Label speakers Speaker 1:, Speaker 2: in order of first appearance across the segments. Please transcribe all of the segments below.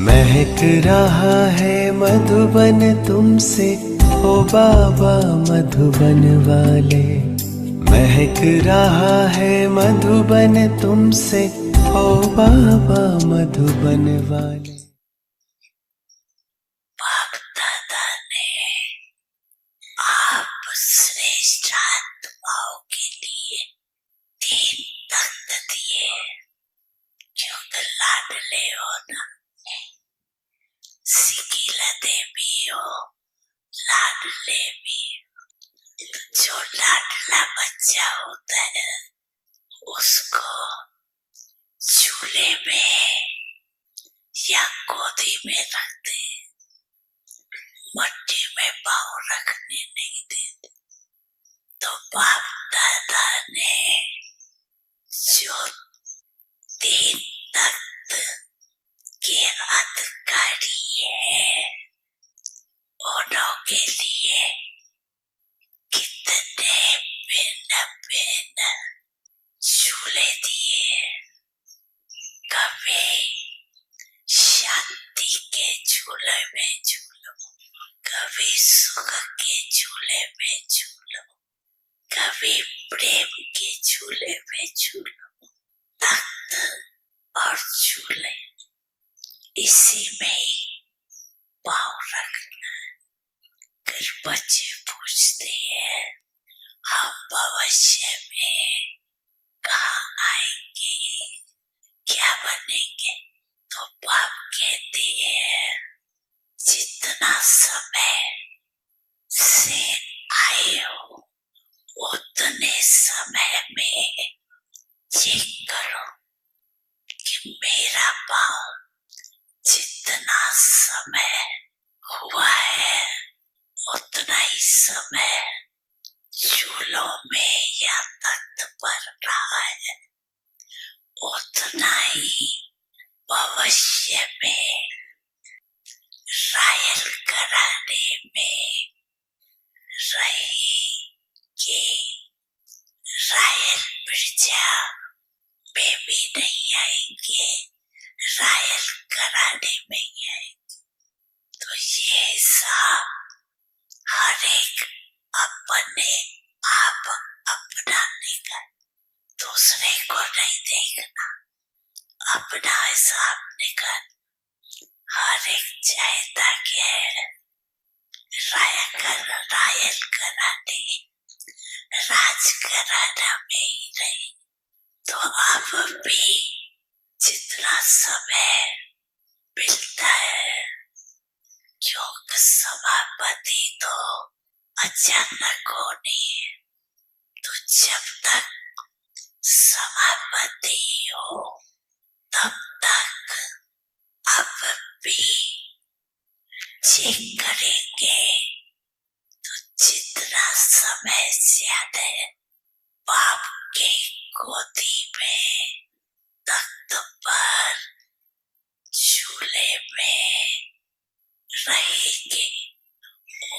Speaker 1: महक रहा है मधुबन तुमसे, ओ बाबा मधुबन वाले। महक रहा है मधुबन तुमसे, ओ बाबा मधुबन वाले।
Speaker 2: बाप दादा ने आप श्रेष्ठ आत्माओं के लिए 3 तख्त दिए, क्योंकि लाडले हो ना, सिकीला देवी हो, लाडले भी। जो लाडला बच्चा होता है उसको झूले में या गोदी में रखते, मट्टी में पाँव रखने नहीं देते। तो बाप दादा ने जो 3 तख्त के अधिकारी है, उनों के लिए कितने भिन्न झूले दिए। कभी शांति के झूले में झूलो, कभी सुख के झूले में झूलो, कभी प्रेम के झूले में झूलो। तख्त और झूले इसी में ही पाँव रखना। कुछ बच्चे पूछते हैं हम भविष्य में कहाँ आएंगे, क्या बनेंगे? तो बाप कहते हैं जितना समय से आए हो उतने समय में चेक करो कि मेरा पाँव जितना समय हुआ है उतना ही समय झूलों में या तख्त पर रहा है, उतना ही भविष्य में रायल कराने में रहेंगे। रायल प्रजा में भी नहीं आएंगे, रायल कराने में ही आएंगे। तो ये सब हर एक अपने आप अपनाने का, दूसरे को नहीं देखना, अपना हिसाब निकाल। हर एक चाहता कि रायल कराने, राज कराना में ही रहे। तो अब भी जितना समय मिलता है, क्योंकि समापति तो अचानक होनी है, तो जब तक समापति हो तब तक अब भी चेक करेंगे। तो जितना समय ज्यादा है बाप के गोदी में, तख्त पर, झूले में रहेंगे,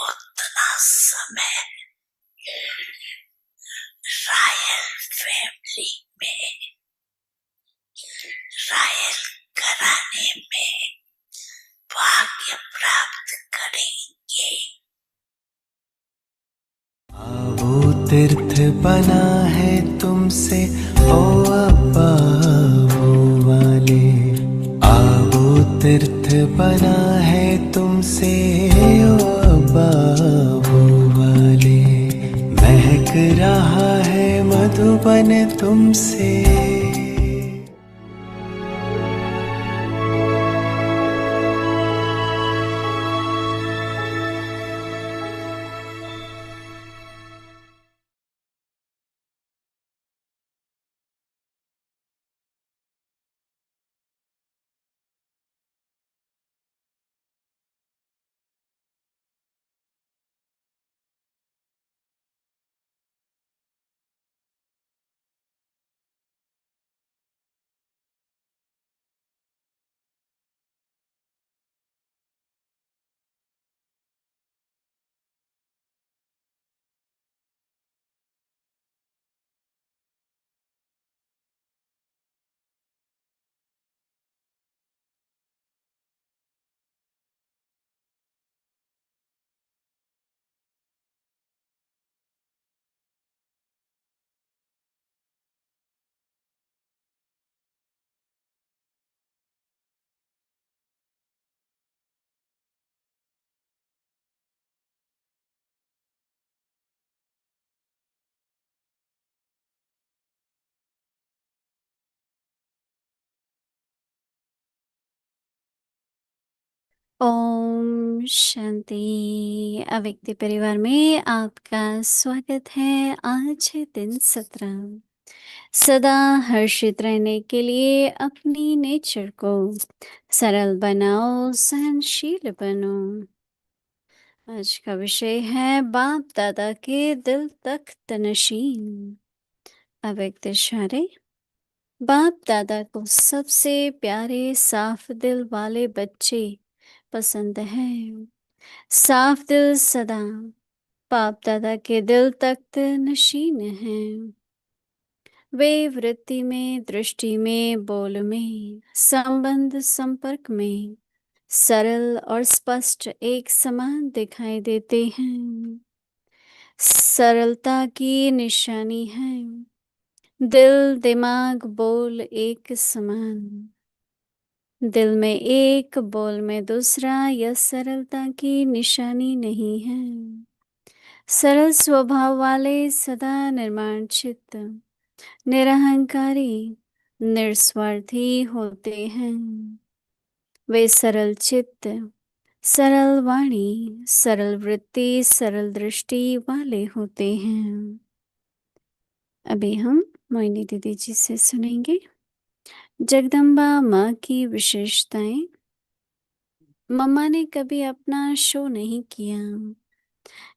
Speaker 2: उतना समय रायल फैमिली में, रायल कराने में भाग्य प्राप्त करेंगे।
Speaker 1: वो तीर्थ बना है तुमसे, ओ अब्बा वो वाले। वो तीर्थ बना है तुमसे, ओ अब्बा वो वाले। महक रहा है मधुबन तुमसे।
Speaker 3: ओम शांति। अव्यक्ति परिवार में आपका स्वागत है। आज है दिन 17। सदा हर्षित रहने के लिए अपनी नेचर को सरल बनाओ, सहनशील बनो। आज का विषय है बाप दादा के दिल तक तनशीन। अव्यक्त इशारे। बाप दादा को सबसे प्यारे साफ दिल वाले बच्चे पसंद हैं। साफ दिल सदा बाप दादा के दिल तख्त नशीन हैं। वे वृत्ति में, दृष्टि में, बोल में, संबंध संपर्क में सरल और स्पष्ट एक समान दिखाई देते हैं। सरलता की निशानी है। दिल, दिमाग, बोल एक समान। दिल में एक, बोल में दूसरा, यह सरलता की निशानी नहीं है। सरल स्वभाव वाले सदा निर्माण चित्त, निरहंकारी, निस्वार्थी होते हैं। वे सरल चित्त, सरल वाणी, सरल वृत्ति, सरल दृष्टि वाले होते हैं। अभी हम मोहिनी दीदी जी से सुनेंगे जगदम्बा माँ की विशेषताएं। मम्मा ने कभी अपना शो नहीं किया,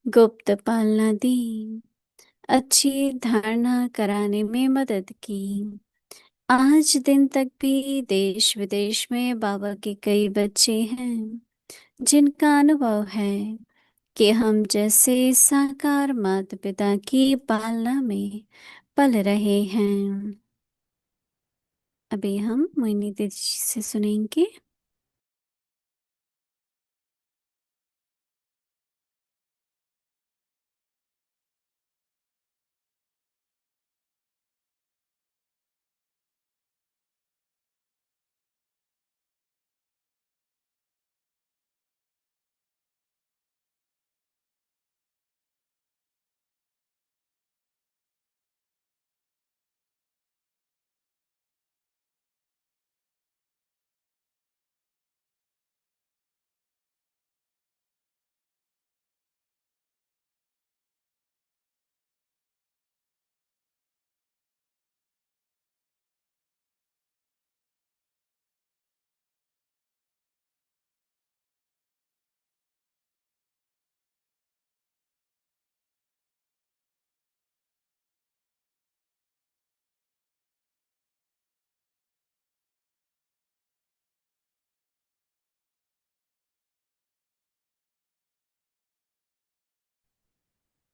Speaker 3: गुप्त पालना दी, अच्छी धारणा कराने में मदद की। आज दिन तक भी देश विदेश में बाबा के कई बच्चे हैं जिनका अनुभव है कि हम जैसे साकार माता पिता की पालना में पल रहे हैं। अभी हम मोहिनी दीदी से सुनेंगे।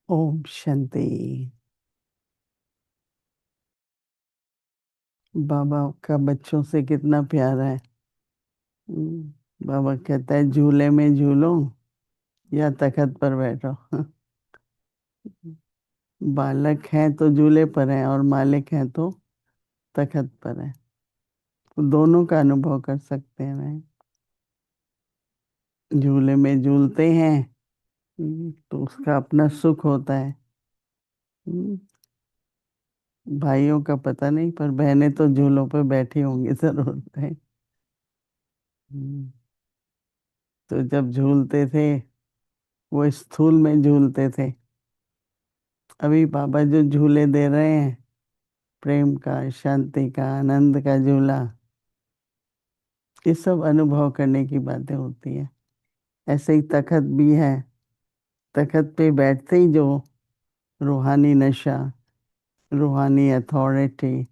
Speaker 4: ओम शांति। बाबा का बच्चों से कितना प्यार है। बाबा कहता है झूले में झूलो या तखत पर बैठो। बालक हैं तो झूले पर हैं और मालिक हैं तो तखत पर हैं। तो दोनों का अनुभव कर सकते हैं। झूले में झूलते हैं तो उसका अपना सुख होता है। भाइयों का पता नहीं, पर बहनें तो झूलों पे बैठी होंगी जरूर है। तो जब झूलते थे वो स्थूल में झूलते थे। अभी बाबा जो झूले दे रहे हैं, प्रेम का, शांति का, आनंद का झूला, ये सब अनुभव करने की बातें होती है। ऐसे ही तखत भी है। तखत पे बैठते ही जो रूहानी नशा, रूहानी अथॉरिटी,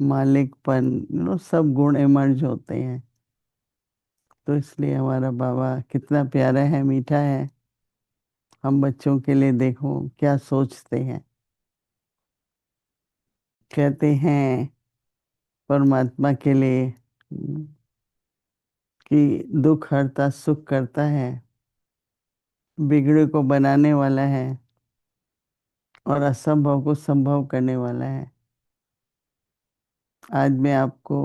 Speaker 4: मालिकपन, सब गुण इमर्ज होते हैं। तो इसलिए हमारा बाबा कितना प्यारा है, मीठा है। हम बच्चों के लिए देखो क्या सोचते हैं। कहते हैं परमात्मा के लिए कि दुख हरता सुख करता है, बिगड़े को बनाने वाला है और असंभव को संभव करने वाला है। आज मैं आपको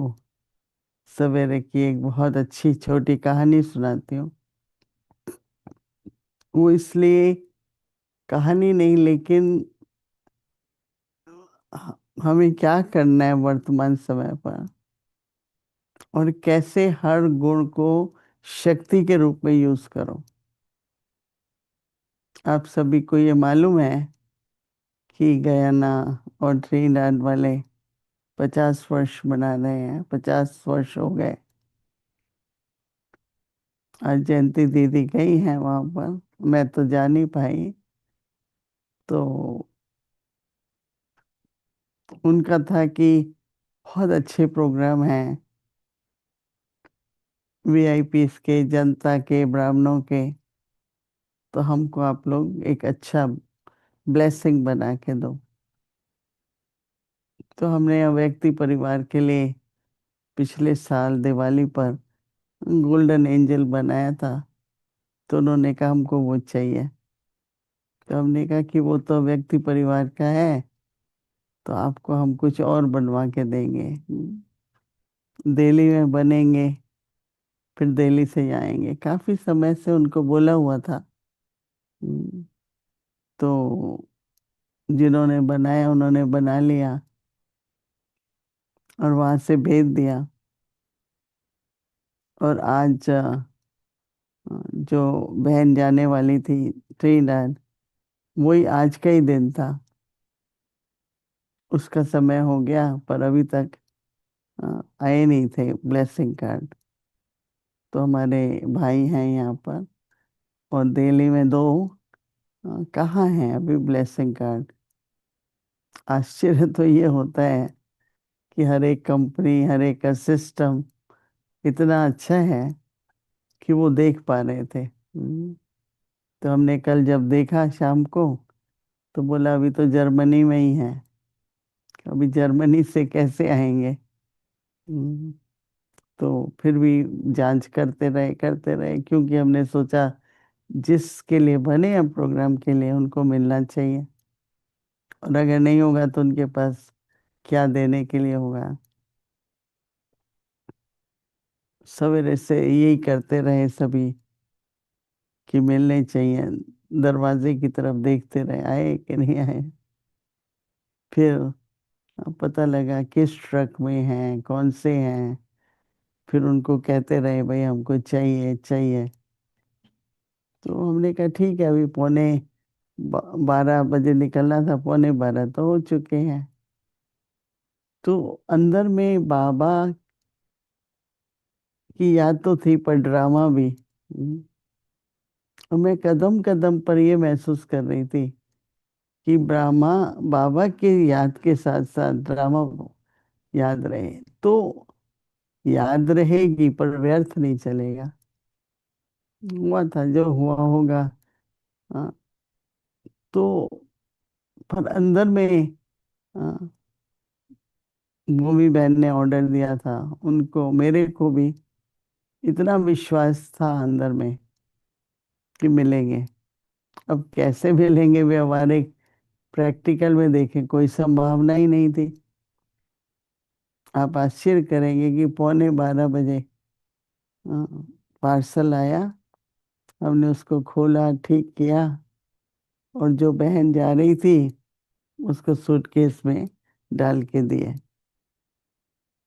Speaker 4: सवेरे की एक बहुत अच्छी छोटी कहानी सुनाती हूँ। वो इसलिए कहानी नहीं, लेकिन हमें क्या करना है वर्तमान समय पर और कैसे हर गुण को शक्ति के रूप में यूज करो। आप सभी को ये मालूम है कि गयाना और ट्रिनिडाद वाले 50 वर्ष मना रहे हैं, 50 वर्ष हो गए। आज जयंती दीदी गई हैं वहां पर, मैं तो जा नहीं पाई। तो उनका था कि बहुत अच्छे प्रोग्राम हैं, वीआईपीस के, जनता के, ब्राह्मणों के, तो हमको आप लोग एक अच्छा ब्लेसिंग बना के दो। तो हमने अव्यक्ति परिवार के लिए पिछले साल दिवाली पर गोल्डन एंजल बनाया था। तो उन्होंने कहा हमको वो चाहिए। तो हमने कहा कि वो तो अव्यक्ति परिवार का है, तो आपको हम कुछ और बनवा के देंगे। दिल्ली में बनेंगे, फिर दिल्ली से आएंगे। काफी समय से उनको बोला हुआ था। तो जिन्होंने बनाया उन्होंने बना लिया और वहां से भेज दिया। और आज जो बहन जाने वाली थी ट्रिनिडाद, वही आज का ही दिन था। उसका समय हो गया पर अभी तक आए नहीं थे ब्लेसिंग कार्ड। तो हमारे भाई हैं यहाँ पर, और दिल्ली में 2 कहाँ हैं अभी ब्लेसिंग कार्ड। आश्चर्य तो ये होता है कि हर एक कंपनी, हर एक का सिस्टम इतना अच्छा है कि वो देख पा रहे थे। तो हमने कल जब देखा शाम को, तो बोला अभी तो जर्मनी में ही है, अभी जर्मनी से कैसे आएंगे। तो फिर भी जांच करते रहे, क्योंकि हमने सोचा जिसके लिए बने हैं प्रोग्राम के लिए उनको मिलना चाहिए, और अगर नहीं होगा तो उनके पास क्या देने के लिए होगा। सवेरे से यही करते रहे सभी कि मिलने चाहिए, दरवाजे की तरफ देखते रहे आए कि नहीं आए। फिर पता लगा किस ट्रक में हैं, कौन से हैं। फिर उनको कहते रहे भाई हमको चाहिए चाहिए। तो हमने कहा ठीक है, अभी 12 बजे निकलना था, 12:45 तो हो चुके हैं। तो अंदर में बाबा की याद तो थी पर ड्रामा भी। और मैं कदम कदम पर ये महसूस कर रही थी कि ब्रह्मा बाबा की याद के साथ साथ ड्रामा याद रहे तो याद रहेगी, पर व्यर्थ नहीं चलेगा। हुआ था जो हुआ होगा। हाँ, तो पर अंदर में हाँ, भूमि बहन ने ऑर्डर दिया था, उनको मेरे को भी इतना विश्वास था अंदर में कि मिलेंगे। अब कैसे मिलेंगे वे हमारे प्रैक्टिकल में देखें कोई संभावना ही नहीं थी। आप आश्चर्य करेंगे कि 11:15 बजे पार्सल आया। हमने उसको खोला, ठीक किया, और जो बहन जा रही थी उसको सूटकेस में डाल के दिए।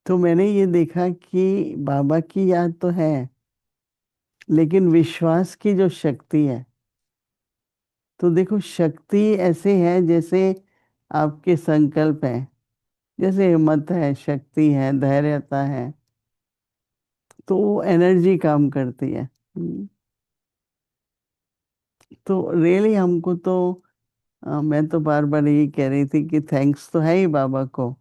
Speaker 4: तो मैंने ये देखा कि बाबा की याद तो है, लेकिन विश्वास की जो शक्ति है, तो देखो शक्ति ऐसे है जैसे आपके संकल्प है, जैसे हिम्मत है, शक्ति है, धैर्यता है, तो वो एनर्जी काम करती है। तो रियली हमको तो मैं तो बार बार यही कह रही थी कि थैंक्स तो है ही बाबा को,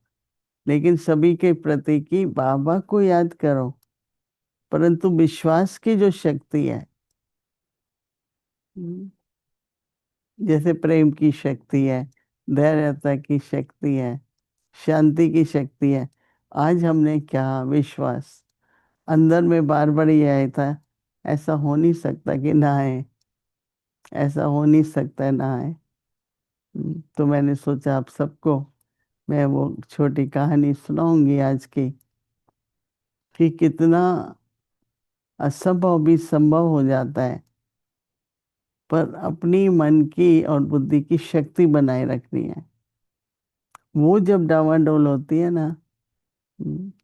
Speaker 4: लेकिन सभी के प्रति कि बाबा को याद करो, परंतु विश्वास की जो शक्ति है, जैसे प्रेम की शक्ति है, धैर्यता की शक्ति है, शांति की शक्ति है। आज हमने क्या विश्वास अंदर में बार बार ये आया था, ऐसा हो नहीं सकता कि ना आए, ऐसा हो नहीं सकता है ना आए। तो मैंने सोचा आप सबको मैं वो छोटी कहानी सुनाऊंगी आज की, कि कितना असंभव भी संभव हो जाता है, पर अपनी मन की और बुद्धि की शक्ति बनाए रखनी है। वो जब डावाडोल होती है ना,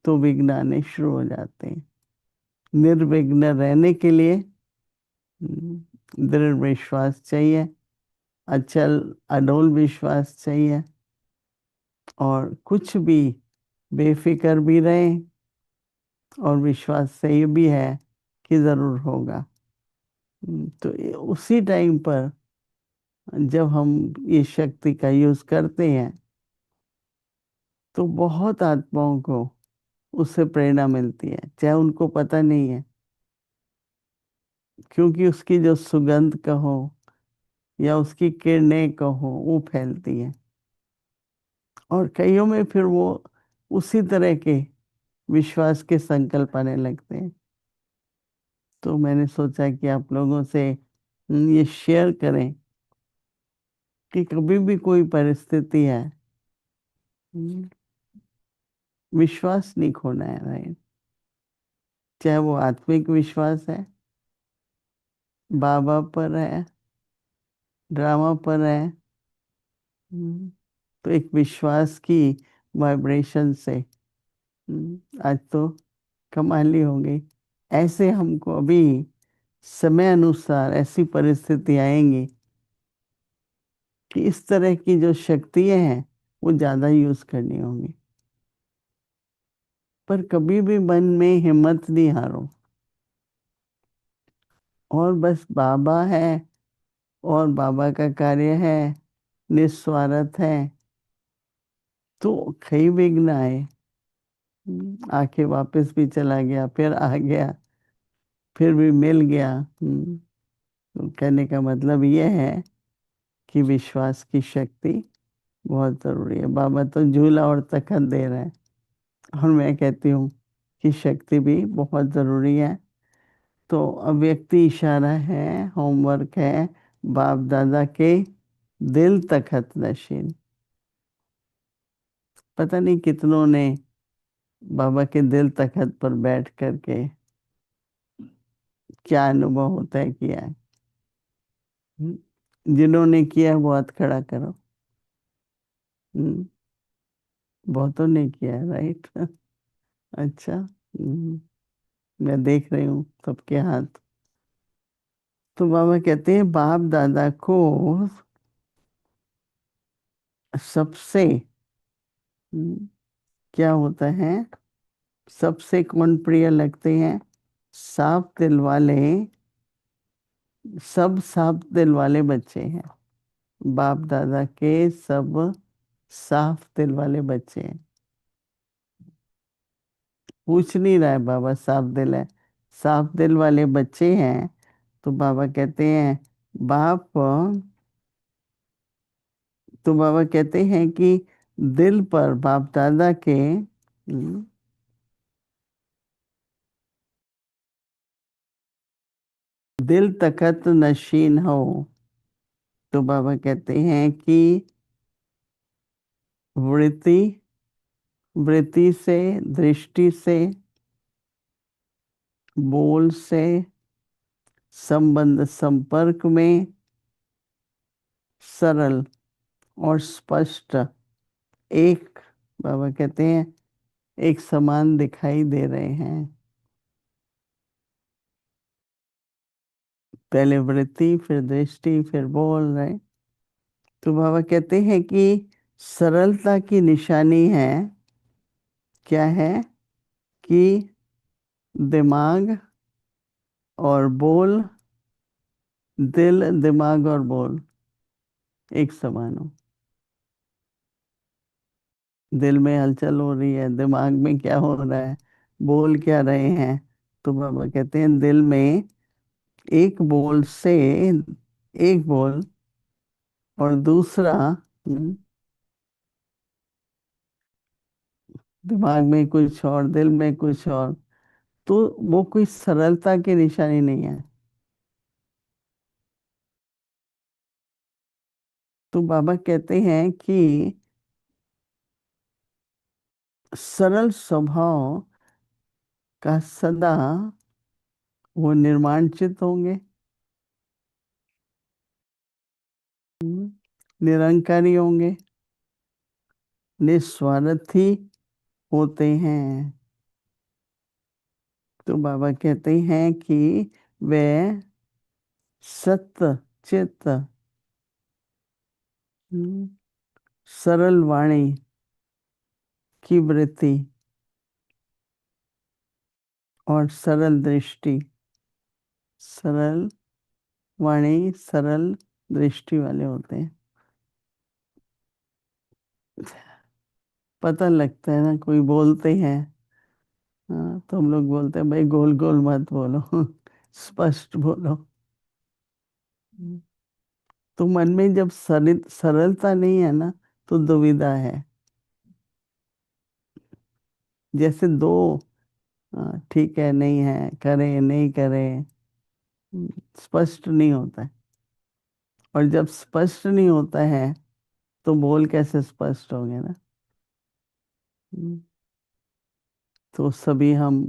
Speaker 4: तो विघ्न आने शुरू हो जाते हैं। निर्विघ्न रहने के लिए दृढ़ विश्वास चाहिए, अचल अडोल विश्वास चाहिए, और कुछ भी बेफिक्र भी रहे और विश्वास सही भी है कि जरूर होगा। तो उसी टाइम पर जब हम ये शक्ति का यूज करते हैं तो बहुत आत्माओं को उससे प्रेरणा मिलती है, चाहे उनको पता नहीं है, क्योंकि उसकी जो सुगंध कहो या उसकी किरणें कहो वो फैलती है, और कईयों में फिर वो उसी तरह के विश्वास के संकल्प आने लगते हैं। तो मैंने सोचा कि आप लोगों से ये शेयर करें कि कभी भी कोई परिस्थिति है, विश्वास नहीं खोना है, राइट? चाहे वो आत्मिक विश्वास है, बाबा पर है, ड्रामा पर है, तो एक विश्वास की वाइब्रेशन से आज तो कमाल ही हो गई। ऐसे हमको अभी समय अनुसार ऐसी परिस्थिति आएंगी कि इस तरह की जो शक्तियां हैं वो ज्यादा यूज करनी होंगी। पर कभी भी मन में हिम्मत नहीं हारो, और बस बाबा है और बाबा का कार्य है, निस्वार्थ है, तो कई विघ्न आए, आके वापस भी चला गया, फिर आ गया, फिर भी मिल गया। तो कहने का मतलब ये है कि विश्वास की शक्ति बहुत जरूरी है। बाबा तो झूला और तखत दे रहे हैं, और मैं कहती हूँ कि शक्ति भी बहुत जरूरी है। तो अव्यक्ति इशारा है, होमवर्क है, बाप दादा के दिल तखत नशीन। पता नहीं कितनों ने बाबा के दिल तखत पर बैठ करके क्या अनुभव होता है किया है। जिन्होंने किया वो हाथ खड़ा करो। बहुतों ने किया है, राइट? अच्छा। मैं देख रही हूँ सबके हाथ। तो बाबा कहते हैं बाप दादा को सबसे क्या होता है, सबसे कौन प्रिय लगते हैं? साफ दिल वाले, सब साफ दिल वाले बच्चे हैं। बाप दादा के सब साफ दिल वाले बच्चे हैं। पूछ नहीं रहा है बाबा, साफ दिल है, साफ दिल वाले बच्चे हैं। तो बाबा कहते हैं बाप, तो बाबा कहते हैं कि दिल पर बाप दादा के दिल तखत नशीन हो। तो बाबा कहते हैं कि वृत्ति वृत्ति से, दृष्टि से, बोल से, संबंध संपर्क में सरल और स्पष्ट एक, बाबा कहते हैं, एक समान दिखाई दे रहे हैं। पहले वृत्ति, फिर दृष्टि, फिर बोल रहे। तो बाबा कहते हैं कि सरलता की निशानी है, क्या है, कि दिमाग और बोल, दिल दिमाग और बोल एक समान हो। दिल में हलचल हो रही है, दिमाग में क्या हो रहा है, बोल क्या रहे हैं। तो बाबा कहते हैं दिल में एक बोल से, एक बोल और दूसरा दिमाग में कुछ और, दिल में कुछ और, तो वो कोई सरलता की निशानी नहीं है। तो बाबा कहते हैं कि सरल स्वभाव का सदा वो निर्माणचित होंगे, निरंकारी होंगे, निस्वार्थी होते हैं। तो बाबा कहते हैं कि वे सत्य चित्त सरल वाणी की वृत्ति और सरल दृष्टि, सरल वाणी सरल दृष्टि वाले होते हैं। पता लगता है ना, कोई बोलते हैं हाँ, तो हम लोग बोलते हैं भाई गोल गोल मत बोलो स्पष्ट बोलो। तो मन में जब सरलता नहीं है ना, तो दुविधा है। जैसे दो ठीक है नहीं है, करें नहीं करें, स्पष्ट नहीं होता है। और जब स्पष्ट नहीं होता है तो बोल कैसे स्पष्ट होंगे ना। तो सभी हम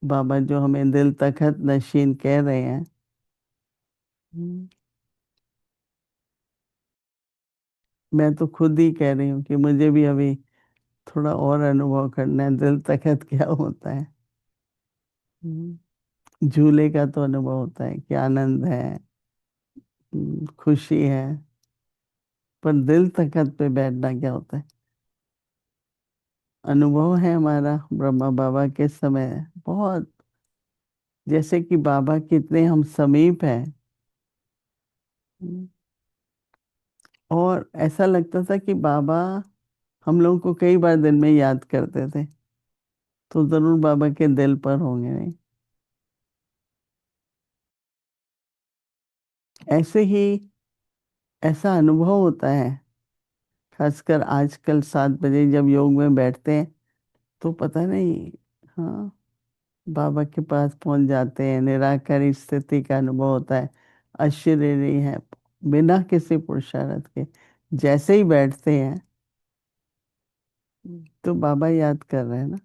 Speaker 4: बाबा जो हमें दिल तखत नशीन कह रहे हैं, मैं तो खुद ही कह रही हूँ कि मुझे भी अभी थोड़ा और अनुभव करना है दिल तखत क्या होता है। झूले का तो अनुभव होता है कि आनंद है, खुशी है, पर दिल तखत पे बैठना क्या होता है। अनुभव है हमारा ब्रह्मा बाबा के समय बहुत, जैसे कि बाबा कितने हम समीप हैं। और ऐसा लगता था कि बाबा हम लोगों को कई बार दिन में याद करते थे, तो जरूर बाबा के दिल पर होंगे नहीं। ऐसे ही ऐसा अनुभव होता है, खासकर आजकल 7 बजे जब योग में बैठते हैं तो पता नहीं, हाँ बाबा के पास पहुंच जाते हैं, निराकारी स्थिति का अनुभव होता है, अशरीरी है, बिना किसी पुरुषार्थ के जैसे ही बैठते हैं तो बाबा याद कर रहे हैं ना।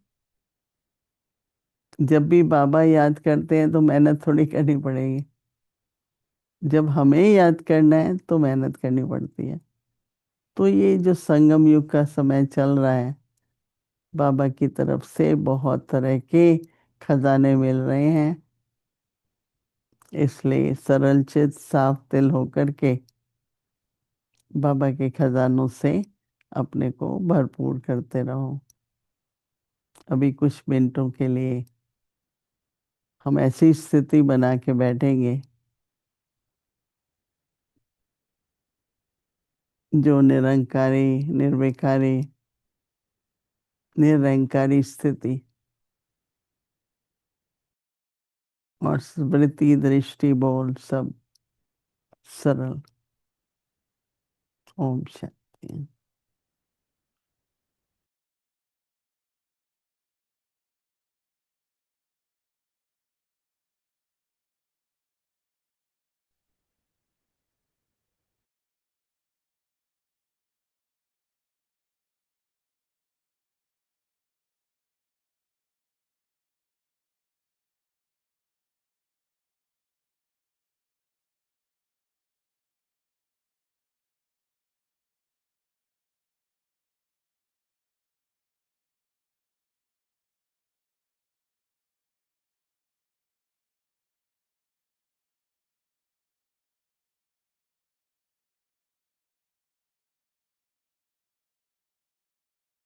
Speaker 4: जब भी बाबा याद करते हैं तो मेहनत थोड़ी करनी पड़ेगी, जब हमें याद करना है तो मेहनत करनी पड़ती है। तो ये जो संगम युग का समय चल रहा है, बाबा की तरफ से बहुत तरह के खजाने मिल रहे हैं, इसलिए सरल चित साफ दिल होकर के बाबा के खजानों से अपने को भरपूर करते रहो। अभी कुछ मिनटों के लिए हम ऐसी स्थिति बना के बैठेंगे जो निरंकारी निर्विकारी निरंकारी स्थिति और स्मृति दृष्टि बोल सब सरल। ओम शांति।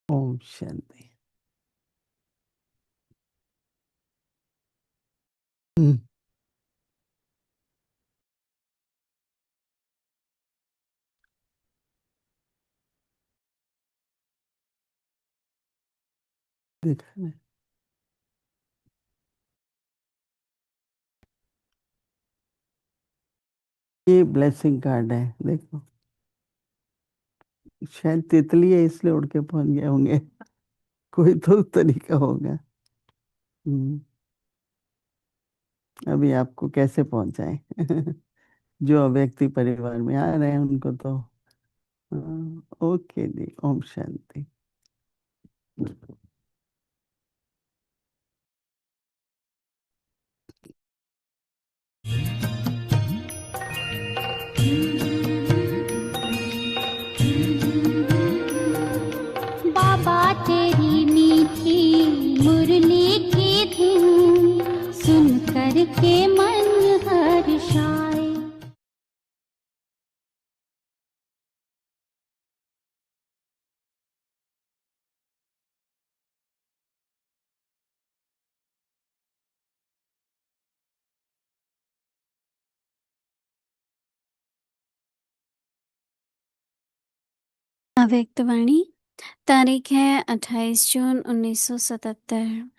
Speaker 4: ओम शांति। देखा है? ये ब्लेसिंग कार्ड है, देखो शायद तितली है इसलिए उड़ के पहुंच गए होंगे कोई तो तरीका होगा। अभी आपको कैसे पहुंचाए जो अव्यक्ति परिवार में आ रहे हैं उनको तो ओके जी। ओम शांति।
Speaker 5: बाबा तेरी मीठी मुरली की धुन
Speaker 3: अव्यक्त वाणी, तारीख है 28 जून 1977।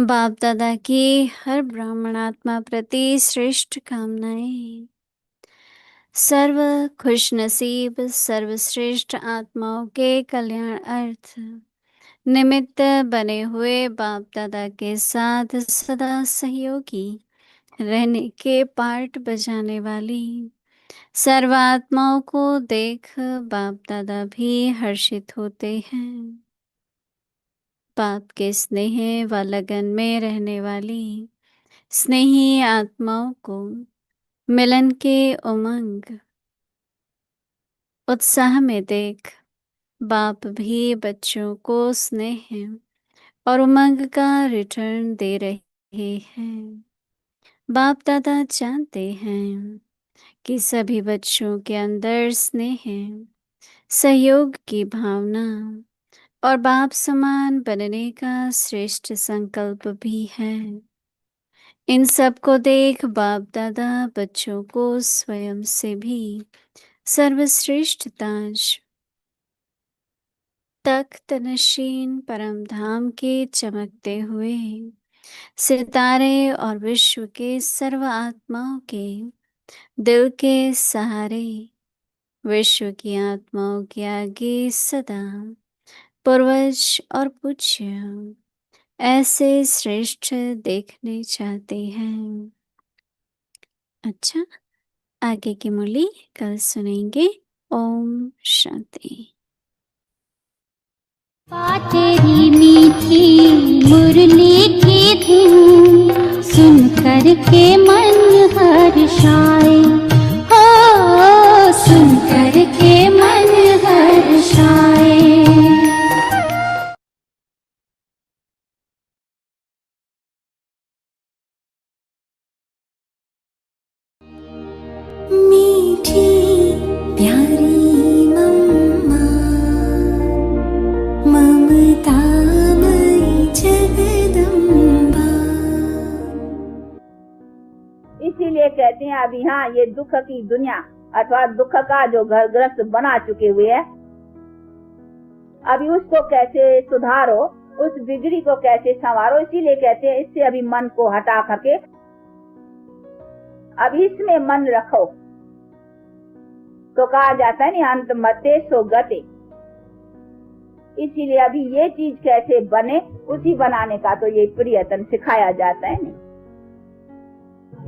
Speaker 3: बाप दादा की हर ब्राह्मणात्मा प्रति श्रेष्ठ कामनाएं। सर्व खुश नसीब सर्वश्रेष्ठ आत्माओं के कल्याण अर्थ निमित्त बने हुए बाप दादा के साथ सदा सहयोगी रहने के पार्ट बजाने वाली सर्वात्माओं को देख बाप दादा भी हर्षित होते हैं। बाप के स्नेह व लगन में रहने वाली स्नेही आत्माओं को मिलन के उमंग उत्साह में देख बाप भी बच्चों को स्नेह और उमंग का रिटर्न दे रहे हैं। बाप दादा जानते हैं कि सभी बच्चों के अंदर स्नेह, सहयोग की भावना और बाप समान बनने का श्रेष्ठ संकल्प भी है। इन सब को देख बाप दादा बच्चों को स्वयं से भी सर्वश्रेष्ठ ताज तख्त नशीन परम धाम के चमकते हुए सितारे और विश्व के सर्व आत्माओं के दिल के सहारे विश्व की आत्माओं के आगे सदा पूर्वज और पूज्य ऐसे श्रेष्ठ देखने चाहते हैं। अच्छा, आगे की मुरली कल सुनेंगे। ओम शांति।
Speaker 5: तेरी मीठी मुरली की धुन सुन कर के मन हर्षाए, हो सुन कर के मन हर्षाए।
Speaker 1: मीठी प्यारी मम्मा, ममता मई जगदम्बा।
Speaker 6: इसीलिए कहते हैं अब यहाँ ये दुख की दुनिया अथवा दुख का जो घर ग्रस्त बना चुके हुए है, अभी उसको कैसे सुधारो, उस बिगड़ी को कैसे संवारो। इसीलिए कहते हैं इससे अभी मन को हटा करके अब इसमें मन रखो। तो कहा जाता है नहीं अंत मते सो गते। इसीलिए अभी ये चीज कैसे बने उसी बनाने का तो ये प्रियतन सिखाया जाता है नहीं।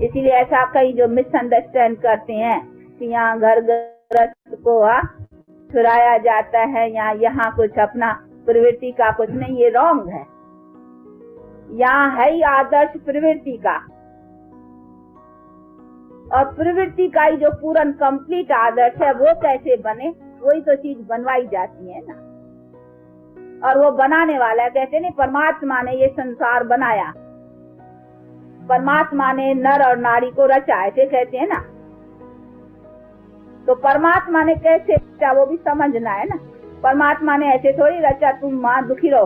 Speaker 6: इसीलिए ऐसा कई जो मिसअंडरस्टैंड करते हैं कि यहाँ घर गृहस्थ को छुड़ाया जाता है, यहाँ कुछ अपना प्रवृत्ति का कुछ नहीं, ये रॉन्ग है। यहाँ है ही आदर्श प्रवृत्ति का, और प्रवृत्ति का ही जो पूर्ण कंप्लीट आदर्श है वो कैसे बने, वही तो चीज बनवाई जाती है ना। और वो बनाने वाला है, कहते नहीं परमात्मा ने ये संसार बनाया, परमात्मा ने नर और नारी को रचा, ऐसे कहते हैं ना। तो परमात्मा ने कैसे रचा वो भी समझना है ना। परमात्मा ने ऐसे थोड़ी रचा तुम माँ दुखी रहो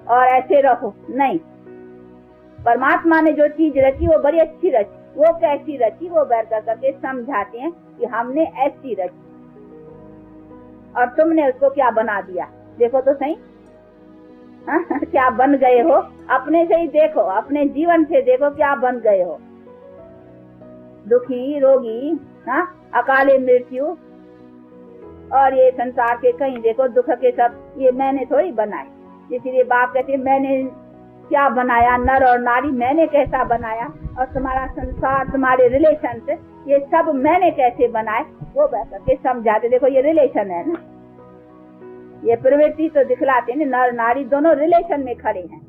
Speaker 6: और ऐसे रहो, नहीं। परमात्मा ने जो चीज रची वो बड़ी अच्छी रची। वो कैसी रची वो बैठ करके समझाते हैं कि हमने ऐसी रची और तुमने उसको क्या बना दिया। देखो तो सही क्या बन गए हो, अपने से ही देखो, अपने जीवन से देखो क्या बन गए हो। दुखी, रोगी, अकाले मृत्यु, और ये संसार के कहीं देखो दुख के सब ये मैंने थोड़ी बनाए। इसीलिए बाप कहते हैं मैंने क्या बनाया, नर और नारी मैंने कैसा बनाया, और तुम्हारा संसार, तुम्हारे रिलेशन से ये सब मैंने कैसे बनाए वो बैठ के समझाते। देखो ये रिलेशन है ना, ये प्रवृत्ति तो दिखलाते हैं, नर नारी दोनों रिलेशन में खड़े हैं।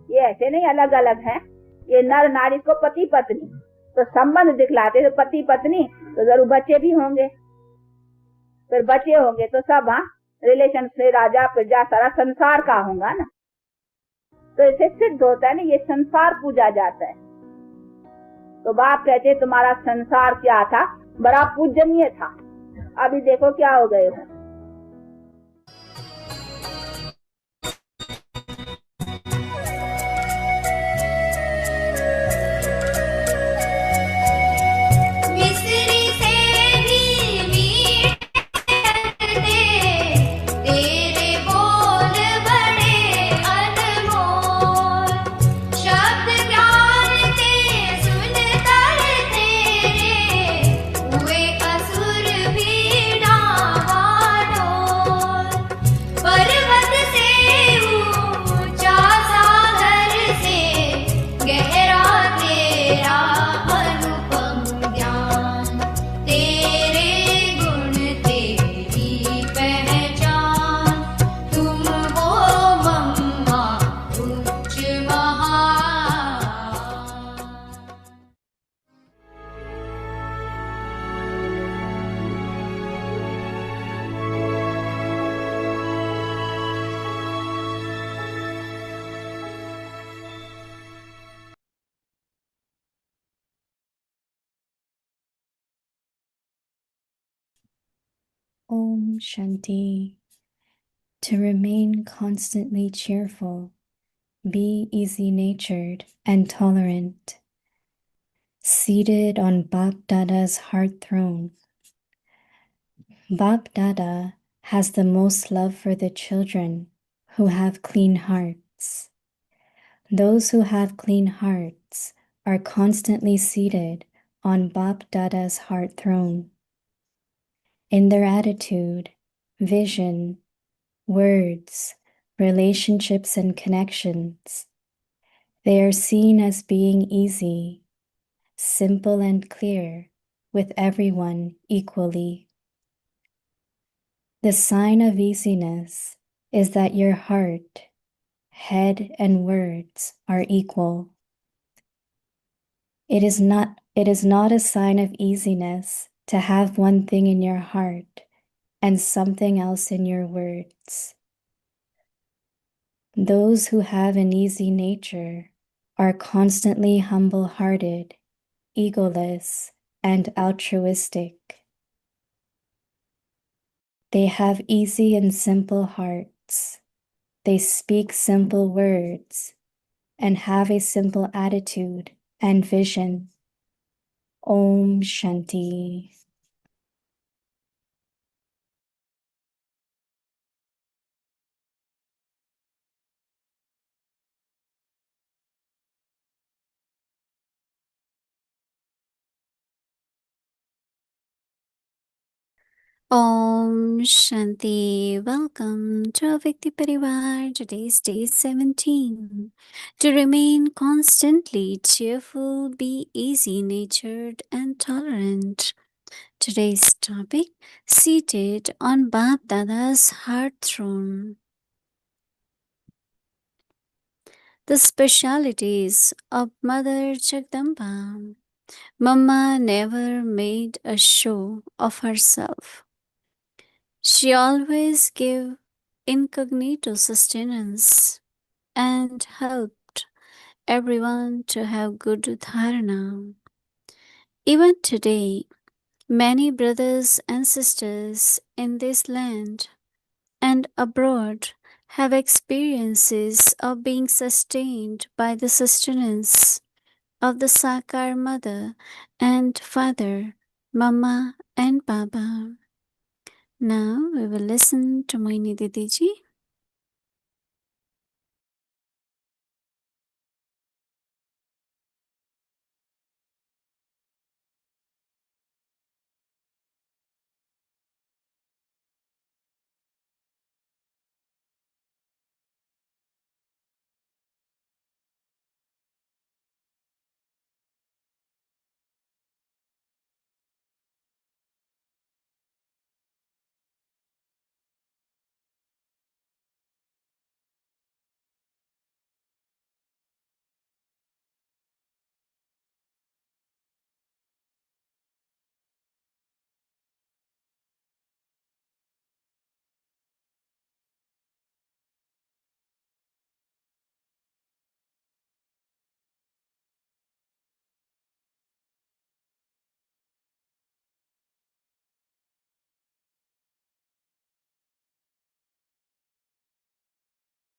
Speaker 6: ये ऐसे नहीं अलग अलग हैं। ये नर नारी को पति पत्नी तो संबंध दिखलाते, तो पति पत्नी तो जरूर बच्चे भी होंगे, फिर बच्चे होंगे तो सब रिलेशन से राजा प्रजा सारा संसार का होगा ना। तो इसे सिद्ध होता है ना, ये संसार पूजा जाता है। तो बाप कहते तुम्हारा संसार क्या था, बड़ा पूजनीय था, अभी देखो क्या हो गए हो।
Speaker 5: मिस्री से भी
Speaker 1: Om Shanti. To remain constantly cheerful, be easy-natured and tolerant. Seated on BapDada's heart throne, BapDada has the most love for the children who have clean hearts. Those who have clean hearts are constantly seated on BapDada's heart throne. In their attitude, vision, words, relationships, and connections, they are seen as being easy, simple, and clear with everyone equally. The sign of easiness is that your heart, head, and words are equal. It is not a sign of easiness to have one thing in your heart and something else in your words. Those who have an easy nature are constantly humble-hearted, egoless, and altruistic. They have easy and simple hearts. They speak simple words and have a simple attitude and vision. Om Shanti.
Speaker 3: Om Shanti. Welcome to Avyakti Parivar. Today's day 17. To remain constantly cheerful, be easy-natured and tolerant. Today's topic, seated on BapDada's heart throne. The specialities of Mother Jagdamba. Mama never made a show of herself. She always gave incognito sustenance and helped everyone to have good dharana. Even today, many brothers and sisters in this land and abroad have experiences of being sustained by the sustenance of the Sakar mother and father, Mama and Baba. Now we will listen to Mohini Didi ji.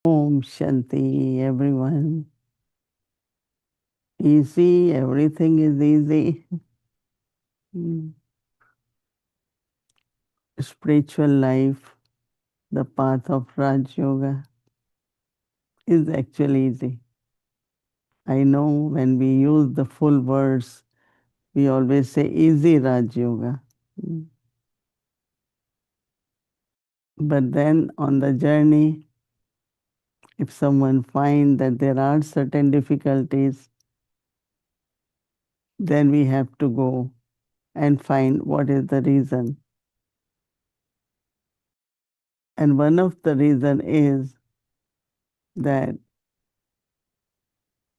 Speaker 4: Om Shanti, everyone. Easy, everything is easy. Spiritual life, the path of Raj Yoga is actually easy. I know when we use the full words, we always say easy Raj Yoga. But then on the journey, if someone finds that there are certain difficulties, then we have to go and find what is the reason. And one of the reason is that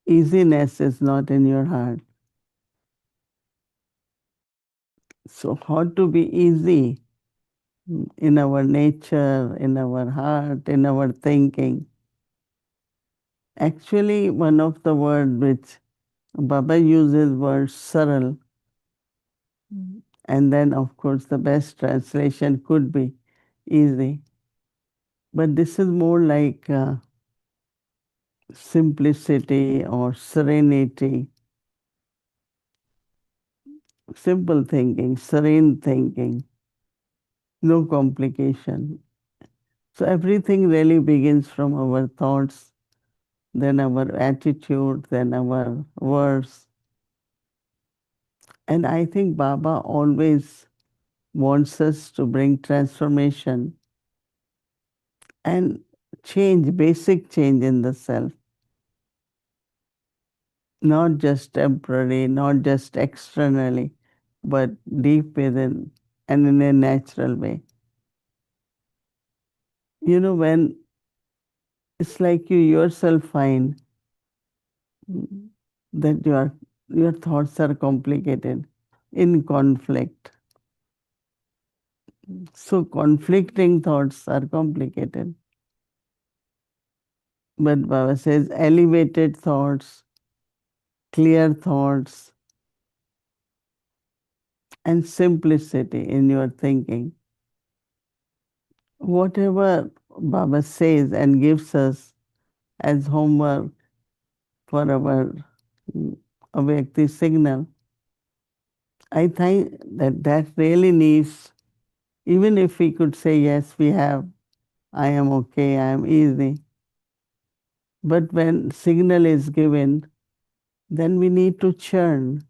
Speaker 4: easiness is not in your heart. So how to be easy in our nature, in our heart, in our thinking? Actually, one of the words which Baba uses word saral, And then, of course, the best translation could be easy. But this is more like simplicity or serenity, simple thinking, serene thinking, no complication. So everything really begins from our thoughts, then our attitude, then our words. And I think Baba always wants us to bring transformation and change, basic change in the self, not just temporary, not just externally, but deep within and in a natural way. You know, when it's like you yourself find that your thoughts are complicated, in conflict. So conflicting thoughts are complicated. But Baba says elevated thoughts, clear thoughts, and simplicity in your thinking. Whatever Baba says and gives us as homework for our Avyakti signal, I think that really needs, even if we could say, yes, we have, I am okay, I am easy. But when signal is given, then we need to churn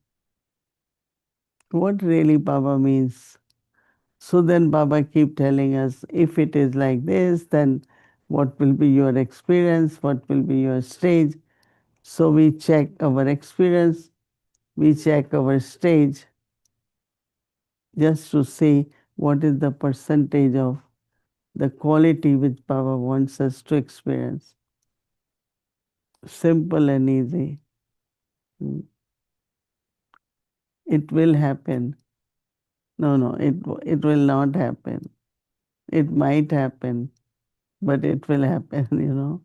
Speaker 4: what really Baba means. So then Baba keep telling us, if it is like this, then what will be your experience? What will be your stage? So we check our experience, we check our stage, just to see what is the percentage of the quality which Baba wants us to experience. Simple and easy. It will happen. No, it will not happen. It might happen, but it will happen, you know.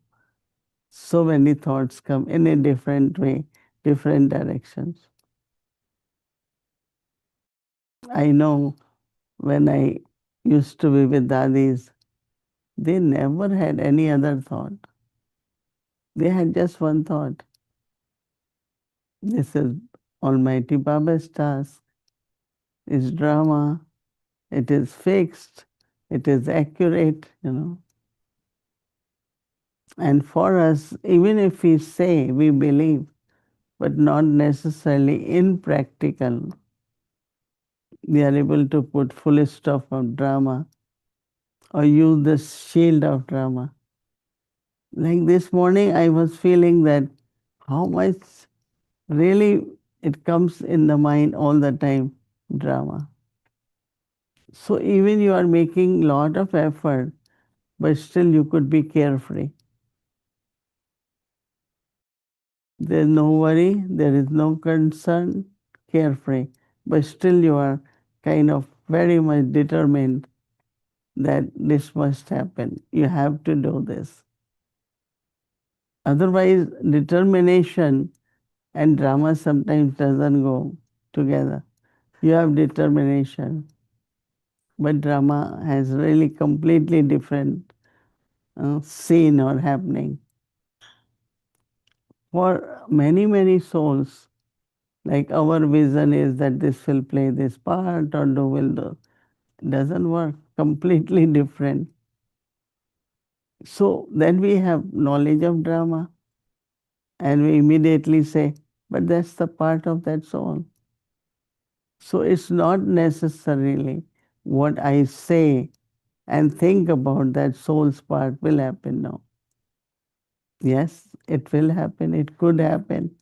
Speaker 4: So many thoughts come in a different way, different directions. I know when I used to be with dadis, they never had any other thought. They had just one thought. This is Almighty Baba's task. It's drama. It is fixed. It is accurate, you know. And for us, even if we say we believe, but not necessarily in practical, we are able to put full stop of drama or use the shield of drama. Like this morning, I was feeling that how much really it comes in the mind all the time, drama. So even you are making lot of effort, but still you could be carefree. There is no worry, there is no concern, carefree. But still you are kind of very much determined that this must happen. You have to do this. Otherwise, determination and drama sometimes doesn't go together. You have determination, but drama has really completely different scene or happening. For many, many souls, like our vision is that this will play this part or do will do. It doesn't work. Completely different. So then we have knowledge of drama and we immediately say, but that's the part of that soul. So it's not necessarily what I say and think about that soul's part will happen now. Yes, it will happen, it could happen.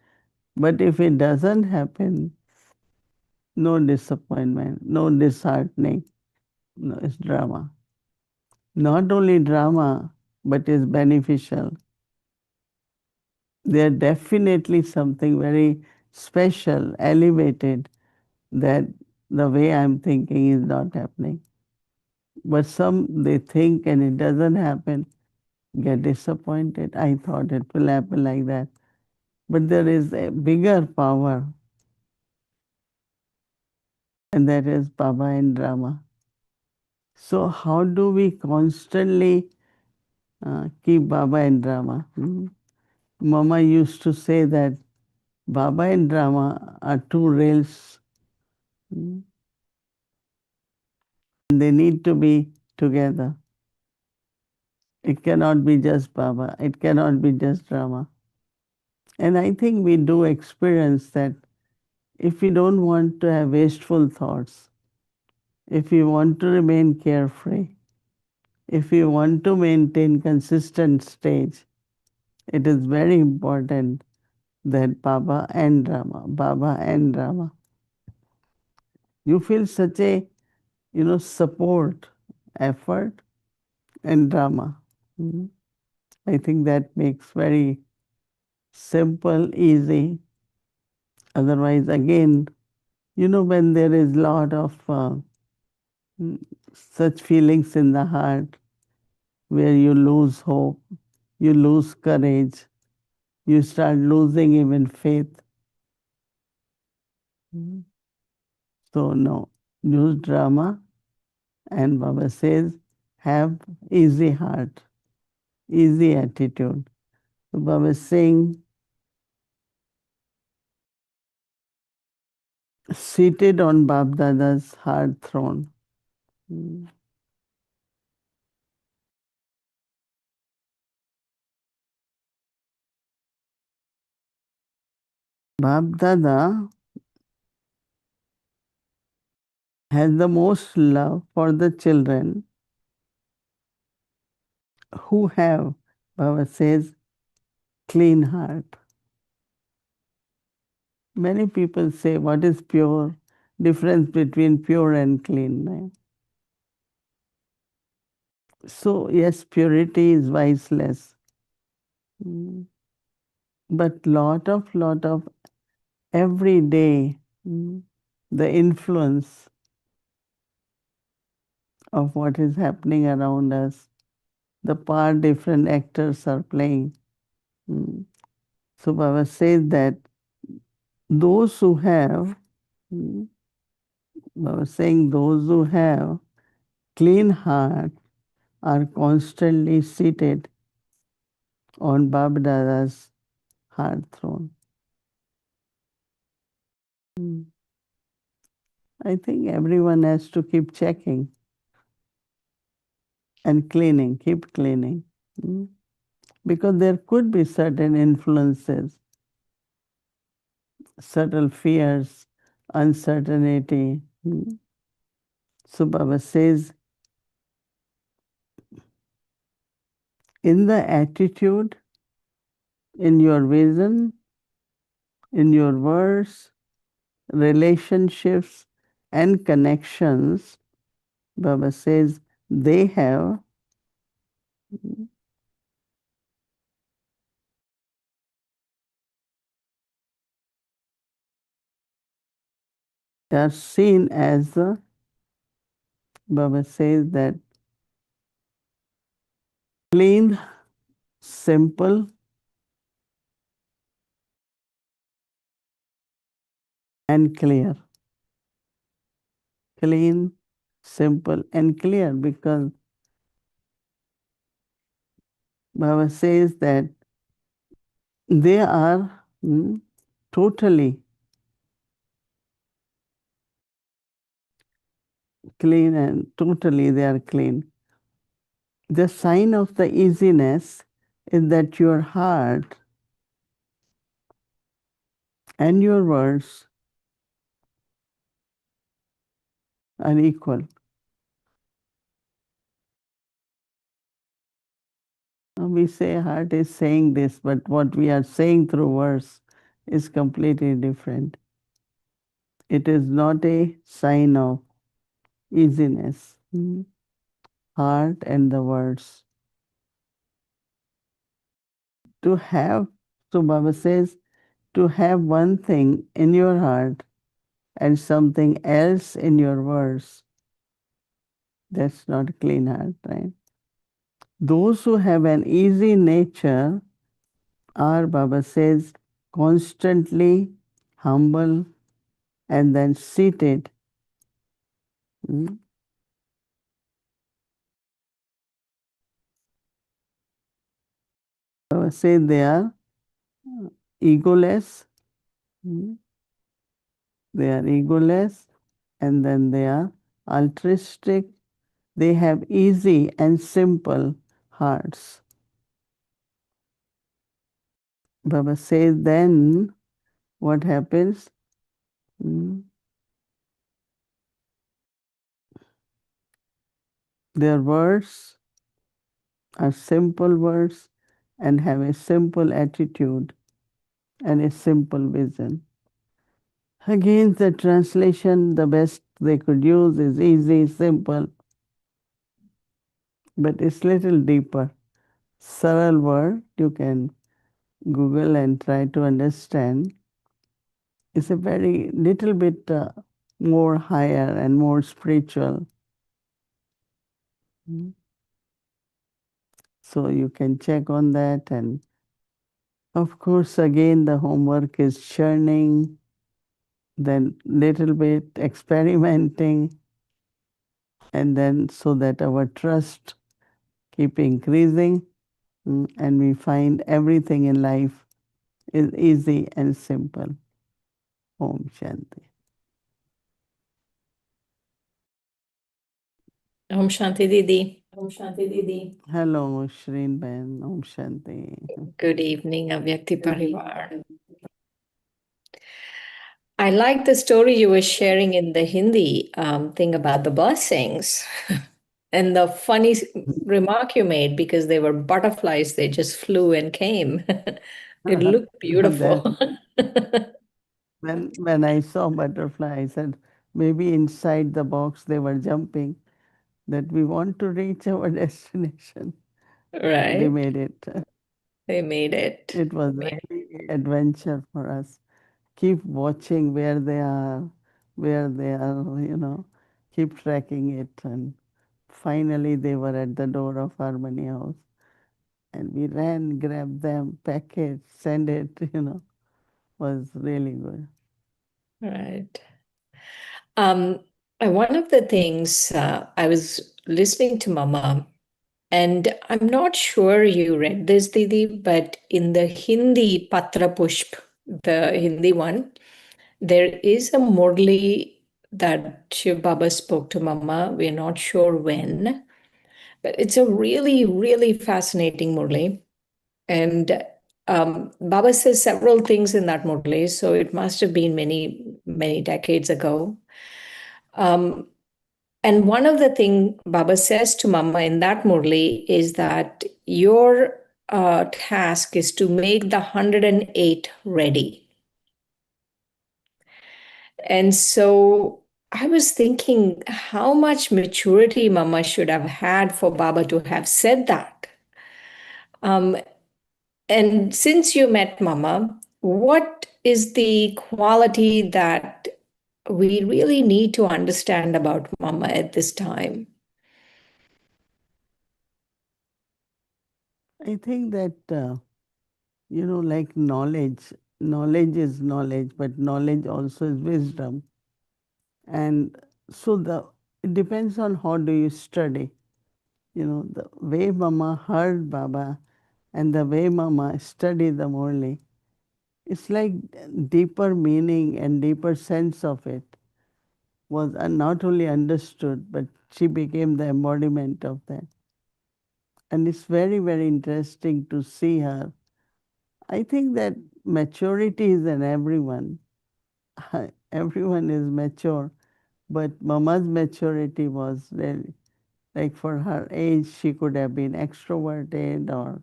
Speaker 4: But if it doesn't happen, no disappointment, no disheartening. No, it's drama. Not only drama, but is beneficial. There's definitely something very special, elevated, that the way I'm thinking is not happening. But some, they think and it doesn't happen, get disappointed. I thought it will happen like that. But there is a bigger power and that is Baba and drama. So how do we constantly keep Baba and drama? Mama used to say that Baba and drama are two rails. And they need to be together. It cannot be just Baba. It cannot be just drama. And I think we do experience that if we don't want to have wasteful thoughts, if we want to remain carefree, if we want to maintain consistent stage, it is very important that Baba and drama. You feel such a, support, effort, and drama. I think that makes very simple, easy. Otherwise, again, when there is lot of such feelings in the heart, where you lose hope, you lose courage, you start losing even faith. So no, use drama, and Baba says, have easy heart, easy attitude. So Baba is saying, seated on BapDada's heart throne. BapDada has the most love for the children who have, Baba says, clean heart. Many people say, what is pure? Difference between pure and clean. Right? So, yes, purity is viceless. But lot of every day, the influence of what is happening around us, the part different actors are playing. So Baba says that those who have, Baba saying those who have clean heart are constantly seated on BapDada's heart throne. I think everyone has to keep checking and cleaning, keep cleaning. Because there could be certain influences, subtle fears, uncertainty. So Baba says, in the attitude, in your vision, in your words, relationships, and connections, Baba says, they are seen as, Baba says that clean, simple, and clear. Clean, simple, and clear, because Baba says that they are totally clean, and totally they are clean. The sign of the easiness is that your heart and your words are equal. We say heart is saying this, but what we are saying through words is completely different. It is not a sign of easiness. Heart and the words. To have, so Baba says, to have one thing in your heart and something else in your words, that's not a clean heart, right? Those who have an easy nature are, Baba says, constantly humble and then seated Hmm? Say they are egoless. Hmm? They are egoless, and then they are altruistic. They have easy and simple hearts. Baba says then what happens? Hmm? Their words are simple words and have a simple attitude and a simple vision. Again, the translation, the best they could use is easy, simple, but it's little deeper. Saral word you can Google and try to understand. It's a very little bit more higher and more spiritual. So you can check on that, and of course again the homework is churning, then little bit experimenting, and then so that our trust keep increasing, and we find everything in life is easy and simple. Om Shanti.
Speaker 7: Om Shanti Didi.
Speaker 4: Hello, Shreen Ben. Om Shanti.
Speaker 7: Good evening, Avyakti Parivar. I like the story you were sharing in the Hindi thing about the blessings and the funny remark you made because they were butterflies, they just flew and came. It looked beautiful.
Speaker 4: When I saw butterfly, I said, maybe inside the box they were jumping, that we want to reach our destination. They
Speaker 7: Right?
Speaker 4: made it.
Speaker 7: They made it.
Speaker 4: It was really adventure for us. Keep watching where they are, keep tracking it. And finally they were at the door of Harmony House. And we ran, grabbed them, pack it, send it, was really good.
Speaker 7: Right. One of the things I was listening to Mama, and I'm not sure you read this, Didi, but in the Hindi Patra Pushp, the Hindi one, there is a Murli that Shiv Baba spoke to Mama. We're not sure when, but it's a really, really fascinating Murli. And Baba says several things in that Murli, so it must have been many, many decades ago. And one of the things Baba says to Mama in that Murli is that your task is to make the 108 ready. And so I was thinking how much maturity Mama should have had for Baba to have said that. And since you met Mama, what is the quality that we really need to understand about Mama at this time?
Speaker 4: I think that, like knowledge is knowledge, but knowledge also is wisdom. And so it depends on how do you study. The way Mama heard Baba and the way Mama studied the Murli, it's like deeper meaning and deeper sense of it was not only understood, but she became the embodiment of that. And it's very, very interesting to see her. I think that maturity is in everyone. Everyone is mature, but Mama's maturity was really, like for her age, she could have been extroverted or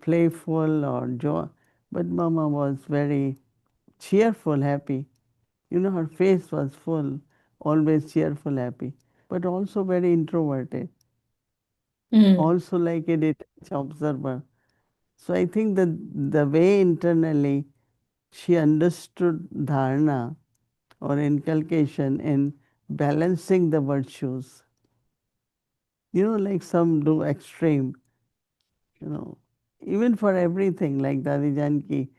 Speaker 4: playful or joy, but Mama was very cheerful, happy. Her face was full, always cheerful, happy, but also very introverted, also like a detached observer. So I think that the way internally she understood dharana or inculcation in balancing the virtues. Like some do extreme, even for everything, like Dadi Janki,